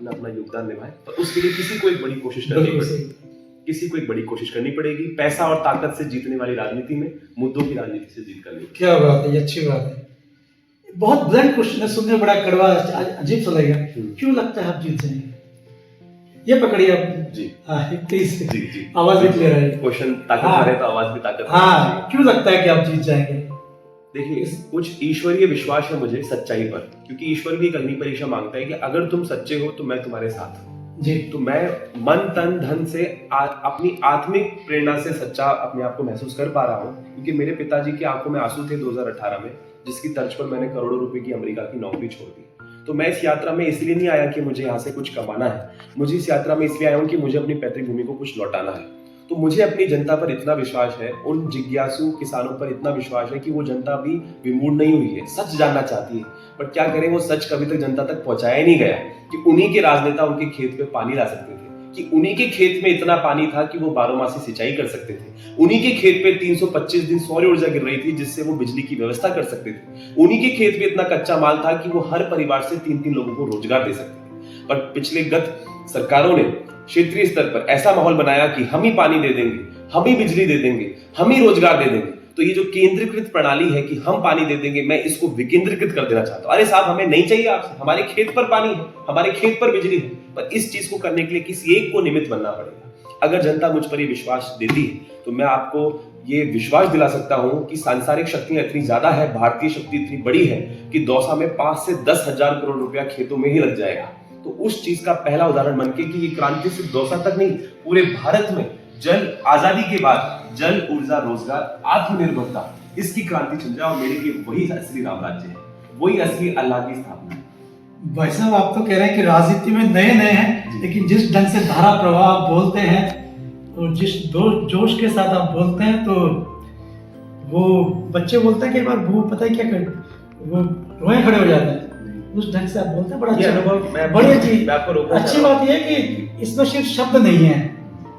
अपना योगदान निभाए। पर उसके लिए किसी को एक बड़ी कोशिश करनी पड़ेगी, किसी को एक बड़ी कोशिश करनी पड़ेगी। पैसा और ताकत से जीतने वाली राजनीति में मुद्दों की राजनीति से जीत करनी। क्या बात है, ये अच्छी बात है। बहुत ब्लंट क्वेश्चन है, सुनने में बड़ा कड़वा अजीब सा लगेगा। क्यों लगता है आप जीत जाएंगे? ये पकड़िए आप जी। प्लीज। जी। आवाज भी क्लियर है। क्वेश्चन ताकतवर है तो आवाज भी ताकतवर। हाँ, क्यों लगता है कि आप जीत जाएंगे? देखिए, कुछ ईश्वरीय विश्वास है मुझे सच्चाई पर, क्योंकि ईश्वर भी एक अग्नि परीक्षा मांगता है कि अगर तुम सच्चे हो तो मैं तुम्हारे साथ हूँ जी। तो मैं मन तन धन से अपनी आत्मिक प्रेरणा से सच्चा अपने आप को महसूस कर पा रहा हूँ। क्योंकि मेरे पिताजी की आंखों में आंसू थे 2018 में, जिसकी तर्ज पर मैंने करोड़ों रुपए की अमेरिका की नौकरी छोड़ दी। तो मैं इस यात्रा में इसलिए नहीं आया कि मुझे यहाँ से कुछ कमाना है, मुझे इस यात्रा में इसलिए आया हूँ कि मुझे अपनी पैतृक भूमि को कुछ लौटाना है। तो मुझे अपनी जनता पर इतना विश्वास है, उन जिज्ञासु किसानों पर इतना विश्वास है कि वो जनता भी विमूढ़ नहीं हुई है, सच जानना चाहती है। पर क्या करें, वो सच कभी तक जनता तक पहुंचाया ही नहीं गया कि उन्हीं के राजनेता उनके खेत पे पानी ला सकते थे, कि उन्हीं के खेत में इतना पानी था कि वो 12 मासी सिंचाई कर सकते थे, उन्हीं के खेत पे 325 दिन सौर ऊर्जा गिर रही थी जिससे वो बिजली की व्यवस्था कर सकते थे, उन्हीं के खेत में इतना कच्चा माल था कि वो हर परिवार से 3-3 लोगों को रोजगार दे सकते थे। पर पिछले गत सरकारों ने क्षेत्रीय स्तर पर ऐसा माहौल बनाया कि हम ही पानी दे देंगे, हम ही बिजली दे देंगे, हम ही रोजगार दे देंगे। तो ये जो केंद्रीकृत प्रणाली है कि हम पानी दे देंगे, मैं इसको विकेंद्रीकृत कर देना चाहता हूं। अरे साहब, हमें नहीं चाहिए आपसे, हमारे खेत पर पानी है, हमारे खेत पर बिजली है। पर इस चीज को करने के लिए किसी एक को निमित्त बनना पड़ेगा। अगर जनता मुझ पर ये विश्वास देती है तो मैं आपको ये विश्वास दिला सकता हूं कि सांसारिक शक्तियां इतनी ज्यादा है, भारतीय शक्ति इतनी बड़ी है कि दौसा में 5 से 10 हजार करोड़ रुपया खेतों में ही लग जाएगा। तो उस चीज का पहला उदाहरण बनके कि ये क्रांति सिर्फ दौसा तक नहीं, पूरे भारत में जल आजादी के बाद जल, ऊर्जा, रोजगार, आत्मनिर्भरता, इसकी क्रांति चल जाए। और मेरे लिए वही असली राम राज्य है, वही असली अल्लाह की स्थापना है। भाई साहब, आप तो कह रहे हैं कि राजनीति में नए हैं, लेकिन जिस ढंग से धारा प्रवाह आप बोलते हैं और जिस जोश के साथ आप बोलते हैं, तो वो बच्चे बोलते हैं कि एक बार वो पता है क्या कर, वो रोए खड़े हो जाते हैं। उस ढंग से आप बोलते हैं, बड़ा अच्छा अनुभव, बड़ी अच्छी बात यह है कि इसमें सिर्फ शब्द नहीं है,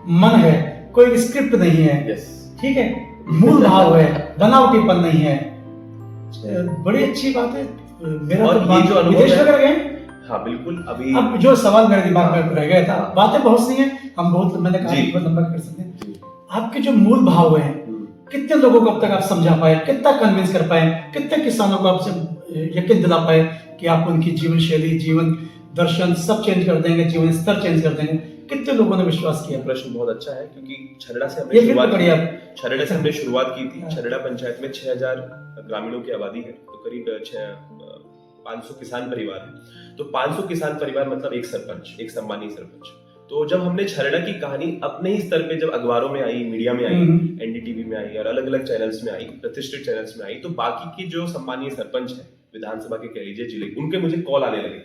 मन है, कोई स्क्रिप्ट नहीं है, ठीक है, मूल भाव है, बनावटीपन नहीं है। बड़ी अच्छी बात है। मेरा और तो ये जो अनुभव विदेश वगैरह गए? हाँ बिल्कुल। अभी अब जो सवाल मेरे दिमाग में रह गया था, बातें बहुत सी हैं, हम बहुत, मैंने कहा बहुत लंबा कर सकते हैं। आपके जो मूल भाव है, कितने लोगों को अब तक आप समझा पाए, कितना कन्विंस कर पाए, कितने किसानों को आपसे यकीन दिला पाए कि आप उनकी जीवन शैली, जीवन दर्शन सब चेंज कर देंगे, जीवन स्तर चेंज कर देंगे? कितने लोगों ने विश्वास किया? प्रश्न बहुत अच्छा है, क्योंकि छरड़ा से ये हमने भी शुरुआत बढ़िया। की। छरड़ा से हमने शुरुआत की थी। हाँ। छरड़ा पंचायत में 6000 ग्रामीणों की आबादी है, तो करीब 500 किसान परिवार है। तो 500 किसान परिवार मतलब एक सरपंच, एक सम्मानीय सरपंच। तो जब हमने छरड़ा की कहानी अपने ही स्तर पे जब अखबारों में आई, मीडिया में आई, एनडीटीवी में आई और अलग अलग चैनल्स में आई, प्रतिष्ठित चैनल्स में आई, तो बाकी की जो सम्मानीय सरपंच है विधानसभा के कह लीजिए जिले, उनके मुझे कॉल आने लगे।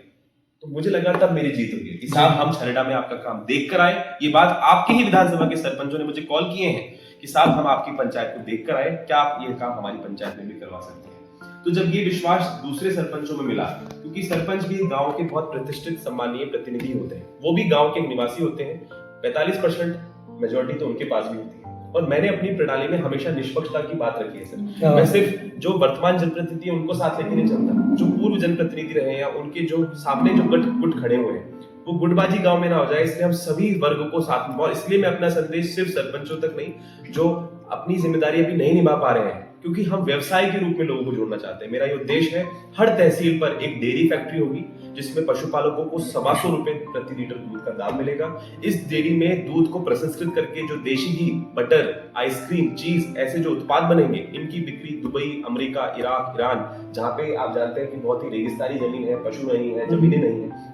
तो मुझे लगा तब मेरी जीत हुई है कि साहब हम छरड़ा में आपका काम देख कर आए। ये बात आपके ही विधानसभा के सरपंचों ने मुझे कॉल किए हैं कि साहब हम आपकी पंचायत को देख कर आए, क्या आप ये काम हमारी पंचायत में भी करवा सकते हैं? तो जब ये विश्वास दूसरे सरपंचों में मिला, क्योंकि सरपंच भी गांव के बहुत प्रतिष्ठित सम्मानीय प्रतिनिधि होते हैं, वो भी गांव के निवासी होते हैं, 45% मेजोरिटी तो उनके पास भी होती है। और मैंने अपनी प्रणाली में हमेशा निष्पक्षता की बात रखी है सर। मैं सिर्फ जो वर्तमान जनप्रतिनिधि है उनको साथ लेके नहीं चलता, जो पूर्व जनप्रतिनिधि रहे हैं या उनके जो सामने जो गुट खड़े हुए हैं, वो गुटबाजी गांव में ना हो जाए, इसलिए हम सभी वर्ग को साथ में, और इसलिए मैं अपना संदेश सिर्फ सरपंचों तक नहीं, जो अपनी जिम्मेदारी अभी नहीं निभा पा रहे हैं, क्योंकि हम व्यवसाय के रूप में लोगों को जोड़ना चाहते हैं। मेरा ये उद्देश्य है, हर तहसील पर एक डेयरी फैक्ट्री होगी जिसमें पशुपालकों को 125 रुपए प्रति लीटर दूध का दाम मिलेगा। इस डेयरी में दूध को प्रसंस्कृत करके जो देशी घी, बटर, आइसक्रीम, चीज ऐसे जो उत्पाद बनेंगे, इनकी बिक्री दुबई, अमेरिका, इराक, ईरान, जहाँ पे आप जानते हैं कि बहुत ही रेगिस्तानी जमीन है, पशु नहीं है, जमीनें नहीं है,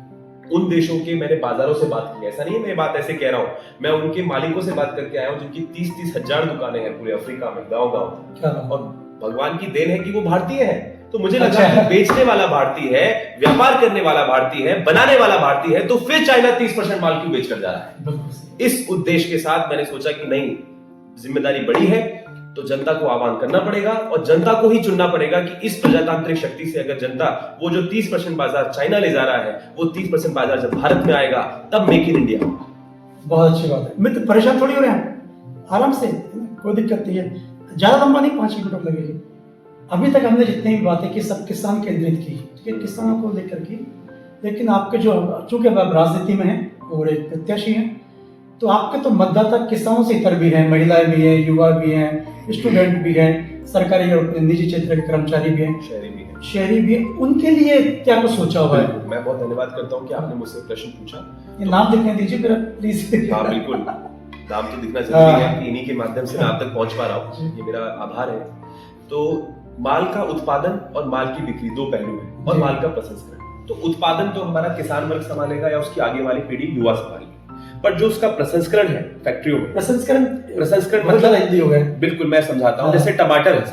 उन देशों के मैंने बाजारों से बात की। ऐसा नहीं है मैं बात ऐसे कह रहा हूँ, मैं उनके मालिकों से बात करके आया हूँ जिनकी 30-30 हजार दुकानें हैं पूरे अफ्रीका में, गांव-गांव। और भगवान की देन है कि वो भारतीय है। तो मुझे लगा कि बेचने वाला भारतीय है, व्यापार करने वाला भारतीय है, बनाने वाला भारतीय है, तो फिर चाइना 30% माल क्यों बेच कर जा रहा है? इस उद्देश्य के साथ मैंने सोचा कि नहीं, जिम्मेदारी बड़ी है, तो जनता को आह्वान करना पड़ेगा और जनता को ही चुनना पड़ेगा कि इस प्रजातांत्रिक शक्ति से अगर जनता वो जो 30% बाजार चाइना ले जा रहा है, वो 30% बाजार जब भारत में आएगा तब मेक इन इंडिया होगा। बहुत अच्छी बात है। मित्र परेशान थोड़ी हो रहे हैं, आराम से, कोई दिक्कत नहीं है, ज्यादा लंबा नहीं, 5 मिनट लगेगी। अभी तक हमने जितनी भी बातें की सब किसान केंद्रित की, ठीक है, किसानों को लेकर की, लेकिन आपके जो, चूंकि अब आप राजनीति में हैं और एक प्रत्याशी हैं, तो आपके तो मतदाता किसानों से इतर भी हैं, महिलाएं भी हैं, युवा भी हैं, स्टूडेंट भी हैं, सरकारी और निजी क्षेत्र के कर्मचारी भी हैं, शहरी भी हैं। उनके लिए क्या कुछ सोचा हुआ है? मैं बहुत धन्यवाद करता हूँ कि आपने मुझसे प्रश्न पूछा। ये नाम दिखने दीजिए मेरा प्लीज। हाँ बिल्कुल, नाम तो दिखना जरूरी है कि इन्हीं के माध्यम से मैं आप तक पहुंच पा रहा हूँ, ये मेरा आभार है। तो माल का उत्पादन और माल की बिक्री दो पहलू है, और माल का प्रसंस्करण। तो उत्पादन तो हमारा किसान वर्ग संभालेगा या उसकी आगे वाली पीढ़ी युवा संभालेगी, पर जो उसका प्रसंस्करण है फैक्ट्रियों में, प्रसंस्करण मतलब हिंदी हो गया, बिल्कुल मैं समझाता हूँ। जैसे टमाटर है,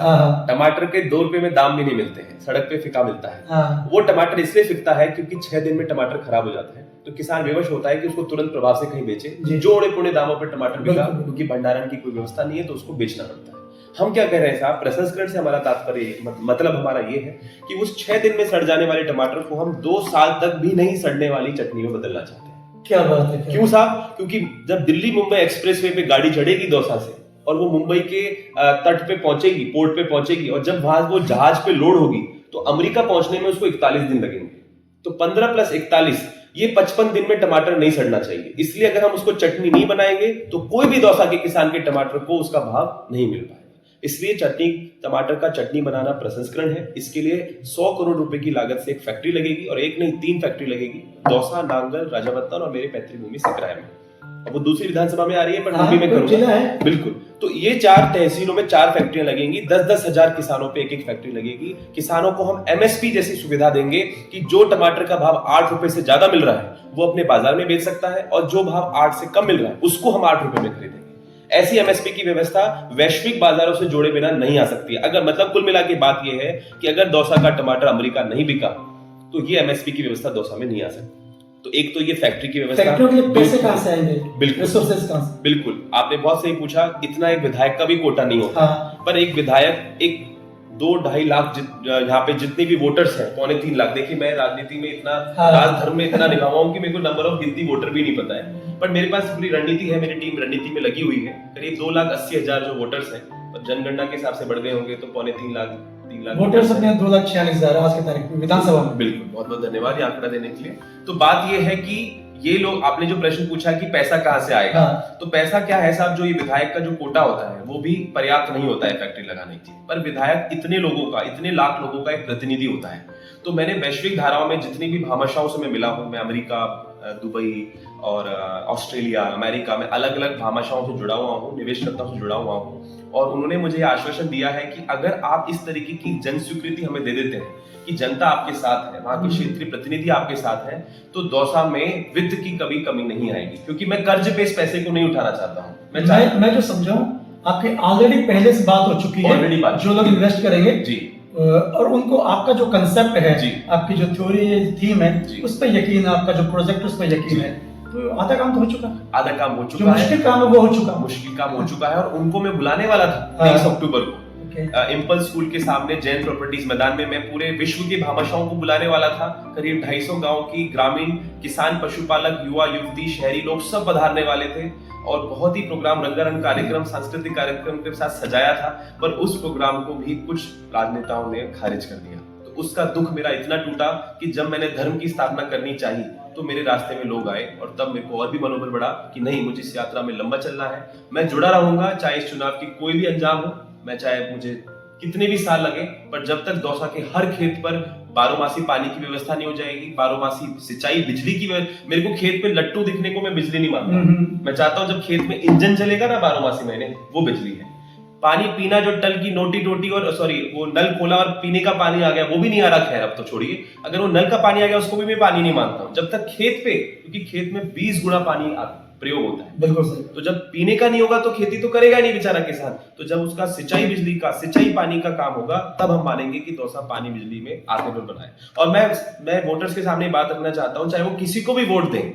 टमाटर के 2 रुपए में दाम भी नहीं मिलते हैं, सड़क पे फिका मिलता है। वो टमाटर इसलिए फिकता है क्योंकि 6 दिन में टमाटर खराब हो जाता है, तो किसान विवश होता है कि उसको तुरंत प्रभाव से कहीं बेचे। जोड़े पुणे दामों पर टमाटर बिका, क्योंकि भंडारण की कोई व्यवस्था नहीं है, तो उसको बेचना पड़ता है। हम क्या कह रहे हैं साहब, प्रसंस्करण से हमारा तात्पर्य मतलब हमारा ये है कि उस 6 दिन में सड़ जाने वाले टमाटर को हम 2 साल तक भी नहीं सड़ने वाली चटनी में बदलना चाहते हैं। क्या बात है? क्यों साहब? क्योंकि जब दिल्ली मुंबई एक्सप्रेसवे पे गाड़ी चढ़ेगी दौसा से और वो मुंबई के तट पे पहुंचेगी, पोर्ट पे पहुंचेगी, और जब वहां वो जहाज पे लोड होगी तो अमेरिका पहुंचने में उसको 41 दिन लगेंगे। तो 15 + 41 ये 55 दिन में टमाटर नहीं सड़ना चाहिए। इसलिए अगर हम उसको चटनी नहीं बनाएंगे तो कोई भी दौसा के किसान के टमाटर को उसका भाव नहीं मिल पाएगा। इसलिए टमाटर का चटनी बनाना प्रसंस्करण है। इसके लिए 100 करोड़ रुपए की लागत से एक फैक्ट्री लगेगी, और एक नहीं 3 फैक्ट्री लगेगी, दौसा, नांगल, राजावतन और मेरे पैतृक भूमि सिकराय में। अब वो दूसरी विधानसभा में आ रही है, पर भी मैं करूंगा बिल्कुल। तो ये 4 तहसीलों में 4 फैक्ट्रियां लगेंगी, 10-10 हजार किसानों पे एक फैक्ट्री लगेगी। किसानों को हम MSP जैसी सुविधा देंगे कि जो टमाटर का भाव 8 रुपए से ज्यादा मिल रहा है वो अपने बाजार में बेच सकता है, और जो भाव 8 से कम मिल रहा है उसको हम 8 रुपए में खरीदेंगे। ऐसी MSP की व्यवस्था वैश्विक बाजारों से जोड़े बिना नहीं आ सकती है। अगर मतलब कुल मिला के बात यह है कि अगर दौसा का टमाटर अमेरिका नहीं बिका तो ये MSP की व्यवस्था दौसा में नहीं आ सकती। तो एक तो ये फैक्ट्री की व्यवस्था, फैक्ट्रियों के लिए पैसे कहां से आएंगे? बिल्कुल, रिसोर्सेज कहां से? बिल्कुल, आपने बहुत सही पूछा। इतना एक विधायक का भी कोटा नहीं होता, पर एक विधायक एक 2-2.5 लाख यहाँ पे जितने भी वोटर्स हैं, 2.25 लाख। देखिए मैं राजनीति में इतना राजधर्म में इतना निभावा हूं कि मेरे को नंबर ऑफ गिनती वोटर भी नहीं पता है, पर मेरे पास पूरी रणनीति है, मेरी टीम रणनीति में लगी हुई है। करीब 2,80,000 जो वोटर्स हैं, और जनगणना के हिसाब से बढ़ गए होंगे तो 2.25 लाख 3 लाख वोटर्स अपने 2,46,000 आज की तारीख में विधानसभा में। बिल्कुल, बहुत बहुत धन्यवाद ये आंकड़ा देने के लिए। तो बात ये है कि ये लोग, आपने जो प्रश्न पूछा कि पैसा कहाँ से आएगा, हाँ। तो पैसा क्या है साहब, जो ये विधायक का जो कोटा होता है वो भी पर्याप्त नहीं होता है फैक्ट्री लगाने के लिए, पर विधायक इतने लोगों का, इतने लाख लोगों का एक प्रतिनिधि होता है। तो मैंने वैश्विक धाराओं में जितनी भी भामाशाहों से मैं मिला हूँ, मैं अमेरिका, दुबई और ऑस्ट्रेलिया, अमेरिका में अलग अलग भामाशाहों से जुड़ा हुआ हूँ, निवेशकर्ताओं से जुड़ा हुआ हूँ, और उन्होंने मुझे आश्वासन दिया है कि अगर आप इस तरीके की जन स्वीकृति हमें दे देते हैं कि जनता आपके साथ है, वहां के क्षेत्रीय प्रतिनिधि आपके साथ हैं, तो दौसा में वित्त की कभी कमी नहीं आएगी, क्योंकि मैं कर्ज पे इस पैसे को नहीं उठाना चाहता हूँ। मैं जो समझाऊं, आपके ऑलरेडी पहले से बात हो चुकी है, जो लोग इन्वेस्ट करेंगे जी, और उनको आपका जो कंसेप्ट है जी, आपकी जो थ्योरी थीम है उस पर यकीन है, आपका जो प्रोजेक्ट उस पर यकीन है, तो आधा काम तो हो चुका है। आधा काम हो जो चुका है, मुश्किल काम है वो हो चुका, मुश्किल काम हो चुका है, और उनको मैं बुलाने वाला था 23 अक्टूबर को इम्पल्स स्कूल के सामने जैन प्रॉपर्टीज मैदान में। मैं पूरे विश्व के भामाशाहों को बुलाने वाला था, करीब 250 गांव की ग्रामीण किसान, पशुपालक, युवा युवती, शहरी लोग सब पधारने वाले थे, और बहुत ही प्रोग्राम, रंगारंग कार्यक्रम, सांस्कृतिक कार्यक्रम के साथ सजाया था, पर उस प्रोग्राम को भी कुछ राजनेताओं ने खारिज कर दिया। तो उसका दुख मेरा इतना टूटा कि जब मैंने धर्म की स्थापना करनी चाहिए तो मेरे रास्ते में लोग आए, और तब मेरे को और भी मनोबल बढ़ा कि नहीं, मुझे इस यात्रा में लंबा चलना है, मैं जुड़ा रहूंगा, चाहे इस चुनाव की कोई भी अंजाम हो, मैं चाहे मुझे कितने भी साल लगे, पर जब तक दौसा के हर खेत पर बारोमासी पानी की व्यवस्था नहीं हो जाएगी, बारोमासी सिंचाई, बिजली की मेरे को खेत पे लट्टू दिखने को मैं बिजली नहीं मानता। मैं चाहता हूं जब खेत में इंजन चलेगा ना बारोमासी महीने, वो बिजली है। पानी पीना, जो टल की नोटी टोटी और सॉरी वो नल खोला और पीने का पानी आ गया, वो भी नहीं आ रहा, खैर अब तो छोड़िए, अगर वो नल का पानी आ गया उसको भी मैं पानी नहीं मानता हूं, जब तक खेत पे, क्योंकि खेत में 20 गुना पानी प्रयोग होता है। बिल्कुल सही। तो जब पीने का नहीं होगा तो खेती तो करेगा नहीं बेचारा किसान, तो जब उसका सिंचाई बिजली का, सिंचाई पानी का काम होगा, तब हम मानेंगे कि दौसा पानी बिजली में आत्मनिर्भर बनाए। और मैं वोटर्स के सामने बात रखना चाहता हूं, चाहे वो किसी को भी वोट दें,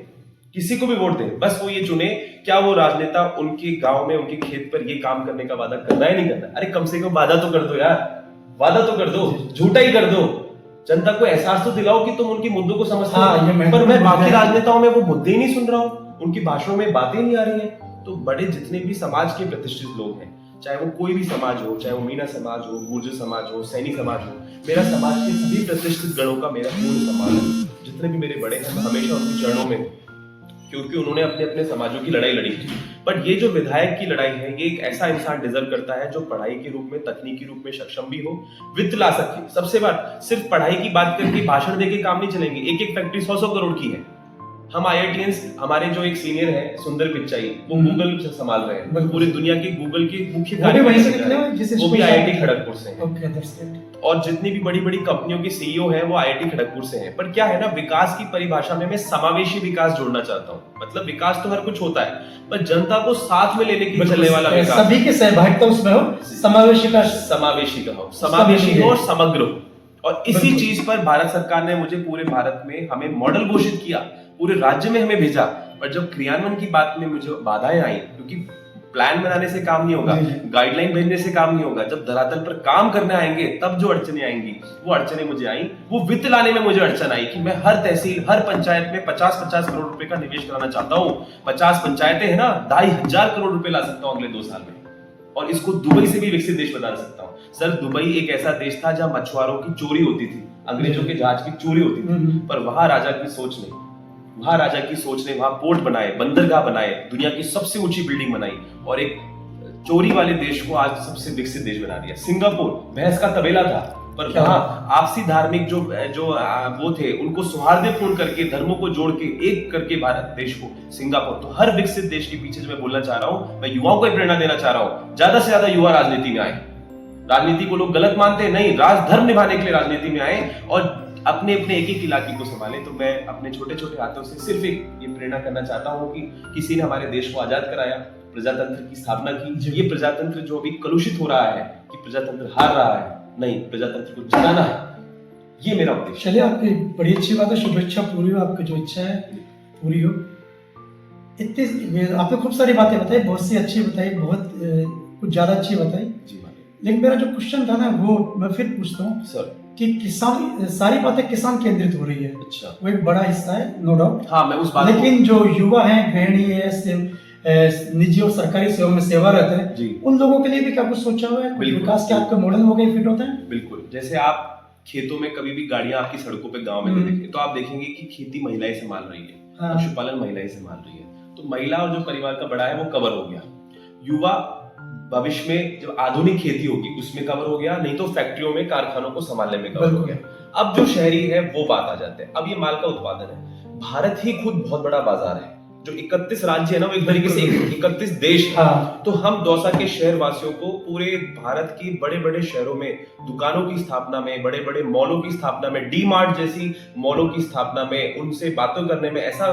किसी को भी वोट दें, बस वो ये चुने क्या वो राजनेता उनके गांव में, उनके खेत पर ये काम करने का वादा करना है नहीं करना। अरे कम से कम वादा तो कर दो यार, वादा तो कर दो, झूठा ही कर दो, जनता को एहसास तो दिलाओ कि तुम उनकी मुद्दों को समझते हो। पर मैं बाकी राजनेताओं में वो मुद्दे ही नहीं सुन रहा हूँ, उनकी भाषणों में बातें नहीं आ रही हैं। तो बड़े जितने भी समाज के प्रतिष्ठित लोग हैं, चाहे वो कोई भी समाज हो, चाहे वो मीना समाज हो, गुर्जर समाज हो, सैनी समाज हो, मेरा समाज के सभी प्रतिष्ठित गणों का मेरा पूर्ण सम्मान है। जितने भी मेरे बड़े हैं, मैं हमेशा उनके चरणों में, क्योंकि उन्होंने अपने अपने समाजों की लड़ाई लड़ी। बट ये जो विधायक की लड़ाई है, ये एक ऐसा इंसान डिजर्व करता है जो पढ़ाई के रूप में, तकनीकी रूप में सक्षम भी हो, वित्त ला सके। सबसे बात, सिर्फ पढ़ाई की बात करके, भाषण देके काम नहीं चलेंगे। एक एक फैक्ट्री 100-100 करोड़ की है। हम IITians, हमारे जो एक सीनियर है सुंदर पिच्चाई, वो गूगल से संभाल रहे हैं, पूरी दुनिया की गूगल की मुख्य वो भी IIT खड़गपुर से हैं। और जितनी भी बड़ी बड़ी कंपनियों के CEO हैं वो IIT खड़गपुर से हैं। पर क्या है ना, विकास की परिभाषा में मैं समावेशी विकास जोड़ना चाहता हूँ। मतलब विकास तो हर कुछ होता है, पर जनता को साथ में लेने के लिए चलने वाला विकास, सभी की सहभागिता उसमें हो, समावेशी का हो, समावेशी हो और समग्र हो। और इसी चीज पर भारत सरकार ने मुझे पूरे भारत में हमें मॉडल घोषित किया, पूरे राज्य में हमें भेजा। पर जब क्रियान्वयन की बात में मुझे बाधाएं आई, क्योंकि प्लान बनाने से काम नहीं होगा, गाइडलाइन भेजने से काम नहीं होगा, जब धरातल पर काम करने आएंगे तब जो अड़चने आएंगी, वो अड़चने मुझे आई। वो वित्त लाने में मुझे अड़चन आई कि मैं हर तहसील, हर पंचायत में 50-50 करोड़ रुपए का निवेश कराना चाहता हूँ। 50 पंचायतें है ना, 2,500 करोड़ रुपए ला सकता हूँ अगले 2 साल में, और इसको दुबई से भी विकसित देश बना सकता हूँ। सर, दुबई एक ऐसा देश था जहाँ मछुआरों की चोरी होती थी, अंग्रेजों के जहाज की चोरी होती थी, पर वहां राजा की सोच नहीं, वहां राजा की सोच ने वहां पोर्ट बनाए, बंदरगाह बनाए, दुनिया की सबसे ऊंची बिल्डिंग बनाई, और एक चोरी वाले देश को आज सबसे विकसित देश बना दिया। सिंगापुर भैंस का तबेला था, पर वहां आपसी धार्मिक जो वो थे, उनको सौहार्दपूर्ण करके, धर्मों को जोड़ के एक करके भारत देश को, सिंगापुर। तो हर विकसित देश के पीछे जो मैं बोलना चाह रहा हूं, मैं युवाओं को प्रेरणा देना चाह रहा हूं, ज्यादा से ज्यादा युवा राजनीति में आए। राजनीति को लोग गलत मानते हैं, नहीं, राजधर्म निभाने के लिए राजनीति में आए और अपने अपने एक एक इलाके को संभाले। तो मैं अपने छोटे छोटे हाथों से सिर्फ एक ये प्रेरणा करना चाहता हूँ कि किसी ने हमारे देश को आजाद कराया, प्रजातंत्र की स्थापना की। ये प्रजातंत्र जो अभी कलुषित हो रहा है कि प्रजातंत्र हार रहा है, नहीं, प्रजातंत्र को जिताना है, ये मेरा उद्देश्य। चलिए, आपकी बड़ी अच्छी बात है, शुभेच्छा पूरी हो, आपकी जो इच्छा है पूरी हो। इतनी आपने खूब सारी बातें बताई, बहुत सी अच्छी बताई, बहुत कुछ ज्यादा अच्छी बताई। लेकिन मेरा जो क्वेश्चन था ना, वो मैं फिर पूछता हूँ सर कि किसान, सारी बातें किसान केंद्रित हो रही है। अच्छा, वो एक बड़ा हिस्सा है, नो डाउट। हाँ, मैं उस बात लेकिन जो युवा हैं, गृहिणी है, निजी और सरकारी सेवा में सेवा रहते हैं, उन लोगों के लिए भी क्या कुछ सोचा हुआ है? विकास के आपके मॉडल हो गए फिट होते हैं? बिल्कुल। जैसे आप खेतों में कभी भी गाड़ियां आपकी सड़कों पे गांव में देखेंगे तो आप देखेंगे कि खेती महिलाएं संभाल रही है। हाँ। पशुपालन महिला ही संभाल रही है। तो महिला और जो परिवार का बड़ा है वो कवर हो गया। युवा भविष्य में जब आधुनिक खेती होगी उसमें कवर हो गया, नहीं तो फैक्ट्रियों में कारखानों को संभालने में कवर हो गया। अब जो शहरी है वो बात आ जाते हैं। अब ये माल का उत्पादन है। भारत ही खुद बहुत बड़ा बाजार है। जो 31 राज्य है ना, वो एक तरीके से 31 देश है। हाँ। तो हम दौसा के शहर वासियों को पूरे भारत के बड़े बड़े शहरों में दुकानों की स्थापना में, बड़े बड़े मॉलों की स्थापना में, डी मार्ट जैसी मॉलों की स्थापना में, उनसे बातों करने में ऐसा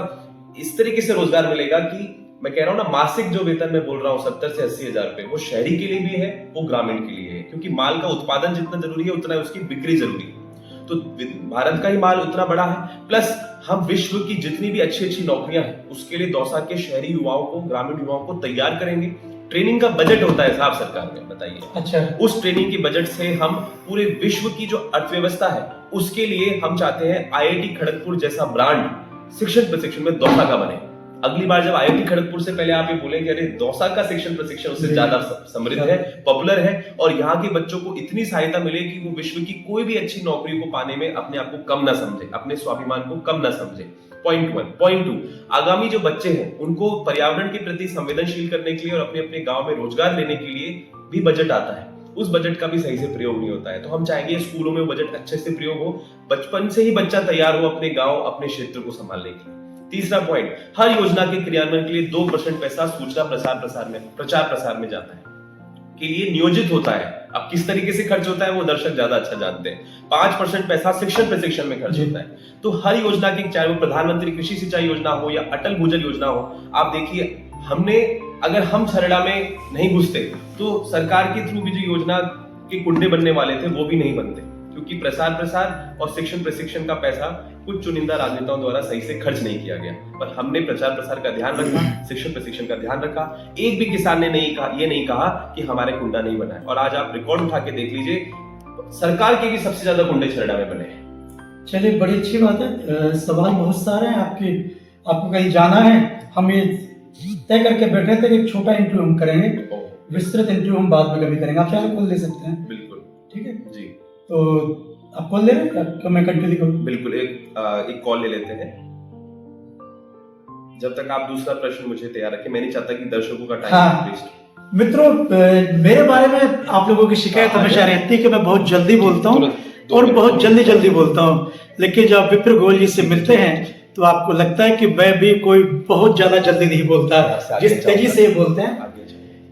इस तरीके से रोजगार मिलेगा कि मैं कह रहा हूं ना, मासिक जो वेतन मैं बोल रहा हूं 70 से 80 हजार रुपए, वो शहरी के लिए भी है, वो ग्रामीण के लिए है। क्योंकि माल का उत्पादन जितना जरूरी है उतना उसकी बिक्री जरूरी है। तो भारत का ही माल उतना बड़ा है, प्लस हम विश्व की जितनी भी अच्छी अच्छी नौकरियां हैं उसके लिए दौसा के शहरी युवाओं को, ग्रामीण युवाओं को तैयार करेंगे। ट्रेनिंग का बजट होता है साहब सरकार में, बताइए। अच्छा। उस ट्रेनिंग के बजट से हम पूरे विश्व की जो अर्थव्यवस्था है उसके लिए हम चाहते हैं IIT खड़गपुर जैसा ब्रांड शिक्षण प्रशिक्षण में दौसा का बने। अगली बार जब IIT खड़गपुर से पहले आप ये बोलेंगे अरे दौसा का शिक्षण प्रशिक्षण उससे ज्यादा समृद्ध है, पॉपुलर है, और यहाँ के बच्चों को इतनी सहायता मिले कि वो विश्व की कोई भी अच्छी नौकरी को पाने में अपने आप को कम ना समझे, अपने स्वाभिमान को कम ना समझे। पॉइंट 1। पॉइंट 2, आगामी जो बच्चे हैं उनको पर्यावरण के प्रति संवेदनशील करने के लिए और अपने अपने गांव में रोजगार देने के लिए भी बजट आता है। उस बजट का भी सही से प्रयोग नहीं होता है। तो हम चाहेंगे स्कूलों में बजट अच्छे से प्रयोग हो, बचपन से ही बच्चा तैयार हो अपने गांव, अपने क्षेत्र को संभालने के लिए। तीसरा पॉइंट, हर योजना के क्रियान्वयन के लिए 2% पैसा सूचना प्रचार प्रसार में जाता है, के लिए नियोजित होता है। अब किस तरीके से खर्च होता है वो दर्शक ज्यादा अच्छा जानते हैं। 5% पैसा शिक्षण प्रशिक्षण में खर्च होता है। तो हर योजना की, चाहे वो प्रधानमंत्री कृषि सिंचाई योजना हो या अटल भूजल योजना हो, आप देखिए हमने, अगर हम छरड़ा में नहीं घुसते तो सरकार के थ्रू भी जो योजना के कुंडे बनने वाले थे वो भी नहीं बनते, क्योंकि प्रसार और शिक्षण प्रशिक्षण का पैसा कुछ चुनिंदा राजनेताओं द्वारा सही से खर्च नहीं किया गया। पर हमने प्रचार प्रसार का ध्यान रखा, शिक्षण प्रशिक्षण का ध्यान रखा। एक भी किसान ने ये नहीं कहा कि हमारे कुंडा नहीं बना है। और आज आप रिकॉर्ड उठा के देख लीजिए, सरकार के भी सबसे ज्यादा कुंडे छरड़ा में बने हैं। चलिए, बड़ी अच्छी बात है। सवाल बहुत सारे हैं आपको कहीं जाना है, हम ये तय करके बैठे थे कि एक छोटा इंटरव्यू हम करेंगे, विस्तृत इंटरव्यू हम बाद में कभी करेंगे। आप चाहे कॉल ले सकते हैं। बिल्कुल, ठीक है जी। तो आप कॉल ले रहे हैं तो मैं कंटिन्यू करूं? बिल्कुल, एक कॉल ले लेते हैं। जब तक आप दूसरा प्रश्न मुझे तैयार रखें, मैं नहीं चाहता कि दर्शकों का टाइम वेस्ट। मित्रों, मेरे बारे में आप लोगों की शिकायत हमेशा रहती है कि मैं बहुत जल्दी बोलता हूँ और बहुत जल्दी बोलता हूँ, लेकिन जब विप्र गोयल जी से मिलते हैं तो आपको लगता है कि मैं भी कोई बहुत ज्यादा जल्दी नहीं बोलता, जिस तेजी से बोलते हैं।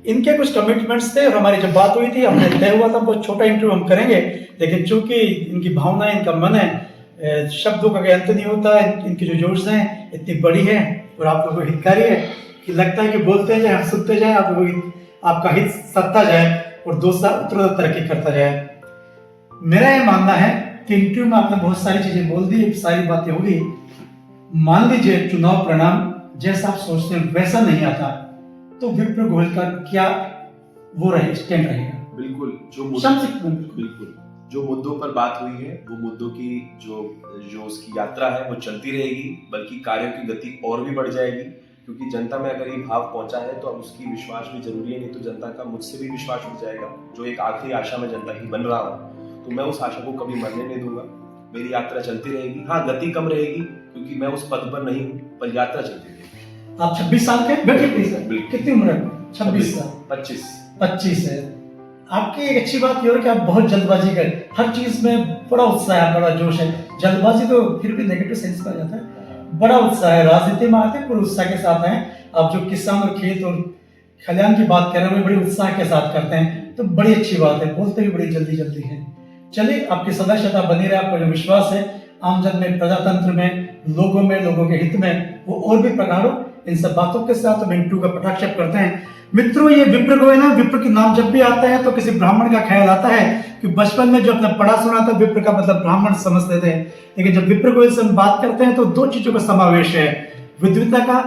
इनके कुछ कमिटमेंट्स थे और हमारी जब बात हुई थी, हमने तय हुआ था बहुत छोटा इंटरव्यू हम करेंगे, लेकिन चूंकि इनकी भावना, इनका मन है, शब्दों का कोई अंत नहीं होता है, इनकी जो जोश है इतनी बड़ी है और आप लोगों को हितकारी है कि लगता है कि बोलते जाए, हम सुनते जाए, आप लोगों की, आपका हित सत्ता जाए और दूसरा उत्तरोत्तर तरक्की करता जाए। मेरा ये मानना है कि इंटरव्यू में आपने बहुत सारी चीजें बोल दी, सारी बातें होगी। मान लीजिए चुनाव परिणाम जैसा आप सोचते हैं वैसा नहीं आता, तो विप्र गोयल का क्या वो स्टैंड रहेगा? बिल्कुल, जो मुद्दों पर बात हुई है, वो मुद्दों की जो उसकी यात्रा है वो चलती रहेगी, बल्कि कार्यों की गति और भी बढ़ जाएगी। क्योंकि जनता में अगर ये भाव पहुंचा है तो अब उसकी विश्वास भी जरूरी है, नहीं तो जनता का मुझसे भी विश्वास उठ जाएगा। जो एक आखिरी आशा में जनता की बन रहा हूँ, तो मैं उस आशा को कभी मरने नहीं दूंगा। मेरी यात्रा चलती रहेगी। हाँ, गति कम रहेगी क्योंकि मैं उस पद पर नहीं हूँ, पर यात्रा चलती रहेगी। आप 26 साल के बैठे, कितनी उम्र है? 26 साल। 25 है। आपकी एक अच्छी बात ये है कि आप बहुत जल्दबाजी कर, हर चीज में बड़ा उत्साह है, बड़ा जोश है। जल्दबाजी तो फिर भी नेगेटिव सेंस में आ जाता है, बड़ा उत्साह है। राजनीति में आते हैं पूरे उत्साह के साथ हैं। आप जो किसान और खेत और खलिहान की बात कर रहे हैं, बड़े उत्साह के साथ करते हैं, तो बड़ी अच्छी बात है। बोलते भी बड़ी जल्दी है। चलिए, आपकी सदस्यता बनी रहे, आपका जो विश्वास है आमजन में, प्रजातंत्र में, लोगों के हित में, वो और भी प्रगाढ़ हो। इन सब बातों के साथ हम इंटरव्यू का पटाक्षेप करते हैं। मित्रों, ये विप्र गोयल है। विप्र के नाम जब भी आता है तो किसी ब्राह्मण का ख्याल आता है कि बचपन में जो अपना पढ़ा सुना था, विप्र का मतलब ब्राह्मण समझते थे। लेकिन जब विप्र गोयल से हम बात करते हैं तो दो चीजों का समावेश है, विद्वता का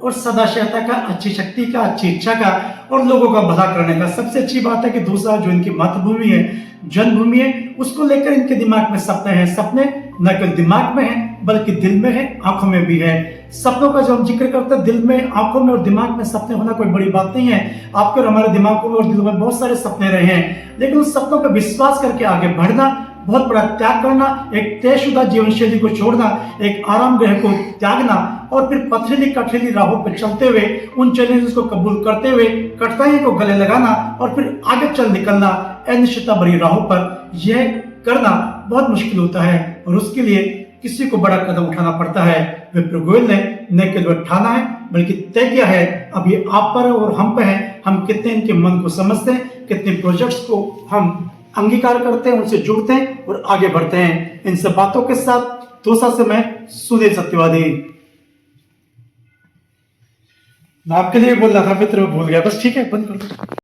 और सदाशयता का, अच्छी शक्ति का, अच्छी इच्छा का और लोगों का भला करने का। सबसे अच्छी बात है कि दूसरा जो इनकी मातृभूमि है, जन्मभूमि है, उसको लेकर इनके दिमाग में सपने हैं। सपने न केवल दिमाग में हैं बल्कि दिल में है, आंखों में भी है। सपनों का जो हम जिक्र करते हैं, दिल में, आंखों में और दिमाग में सपने होना कोई बड़ी बात नहीं है। आपके और हमारे दिमागों में और दिलों में बहुत सारे सपने रहे हैं, लेकिन उस सपनों पर विश्वास करके आगे बढ़ना बहुत बड़ा त्याग करना, एक तयशुदा जीवन शैली को छोड़ना, एक आराम गृह को त्यागना और फिर पथरीली कटरीली राहों पर चलते हुए उन चैलेंजेस को कबूल करते हुए कठिनाई को गले लगाना और फिर आगे चल निकलना अनिश्चितता भरी राहों पर, यह करना बहुत मुश्किल होता है और उसके लिए किसी को बड़ा कदम उठाना पड़ता है। विप्रो गोयल ने न केवल ठाना है बल्कि तय किया है। अब ये आप पर और हम पे है, हम कितने इनके मन को समझते हैं, कितने प्रोजेक्ट्स को हम अंगीकार करते हैं, उनसे जुड़ते हैं और आगे बढ़ते हैं। इन सब बातों के साथ दोसा से मैं सुनील सत्यवादी। मैं आपके लिए बोल रहा था मित्र, भूल गया, बस ठीक है, बंद कर दो।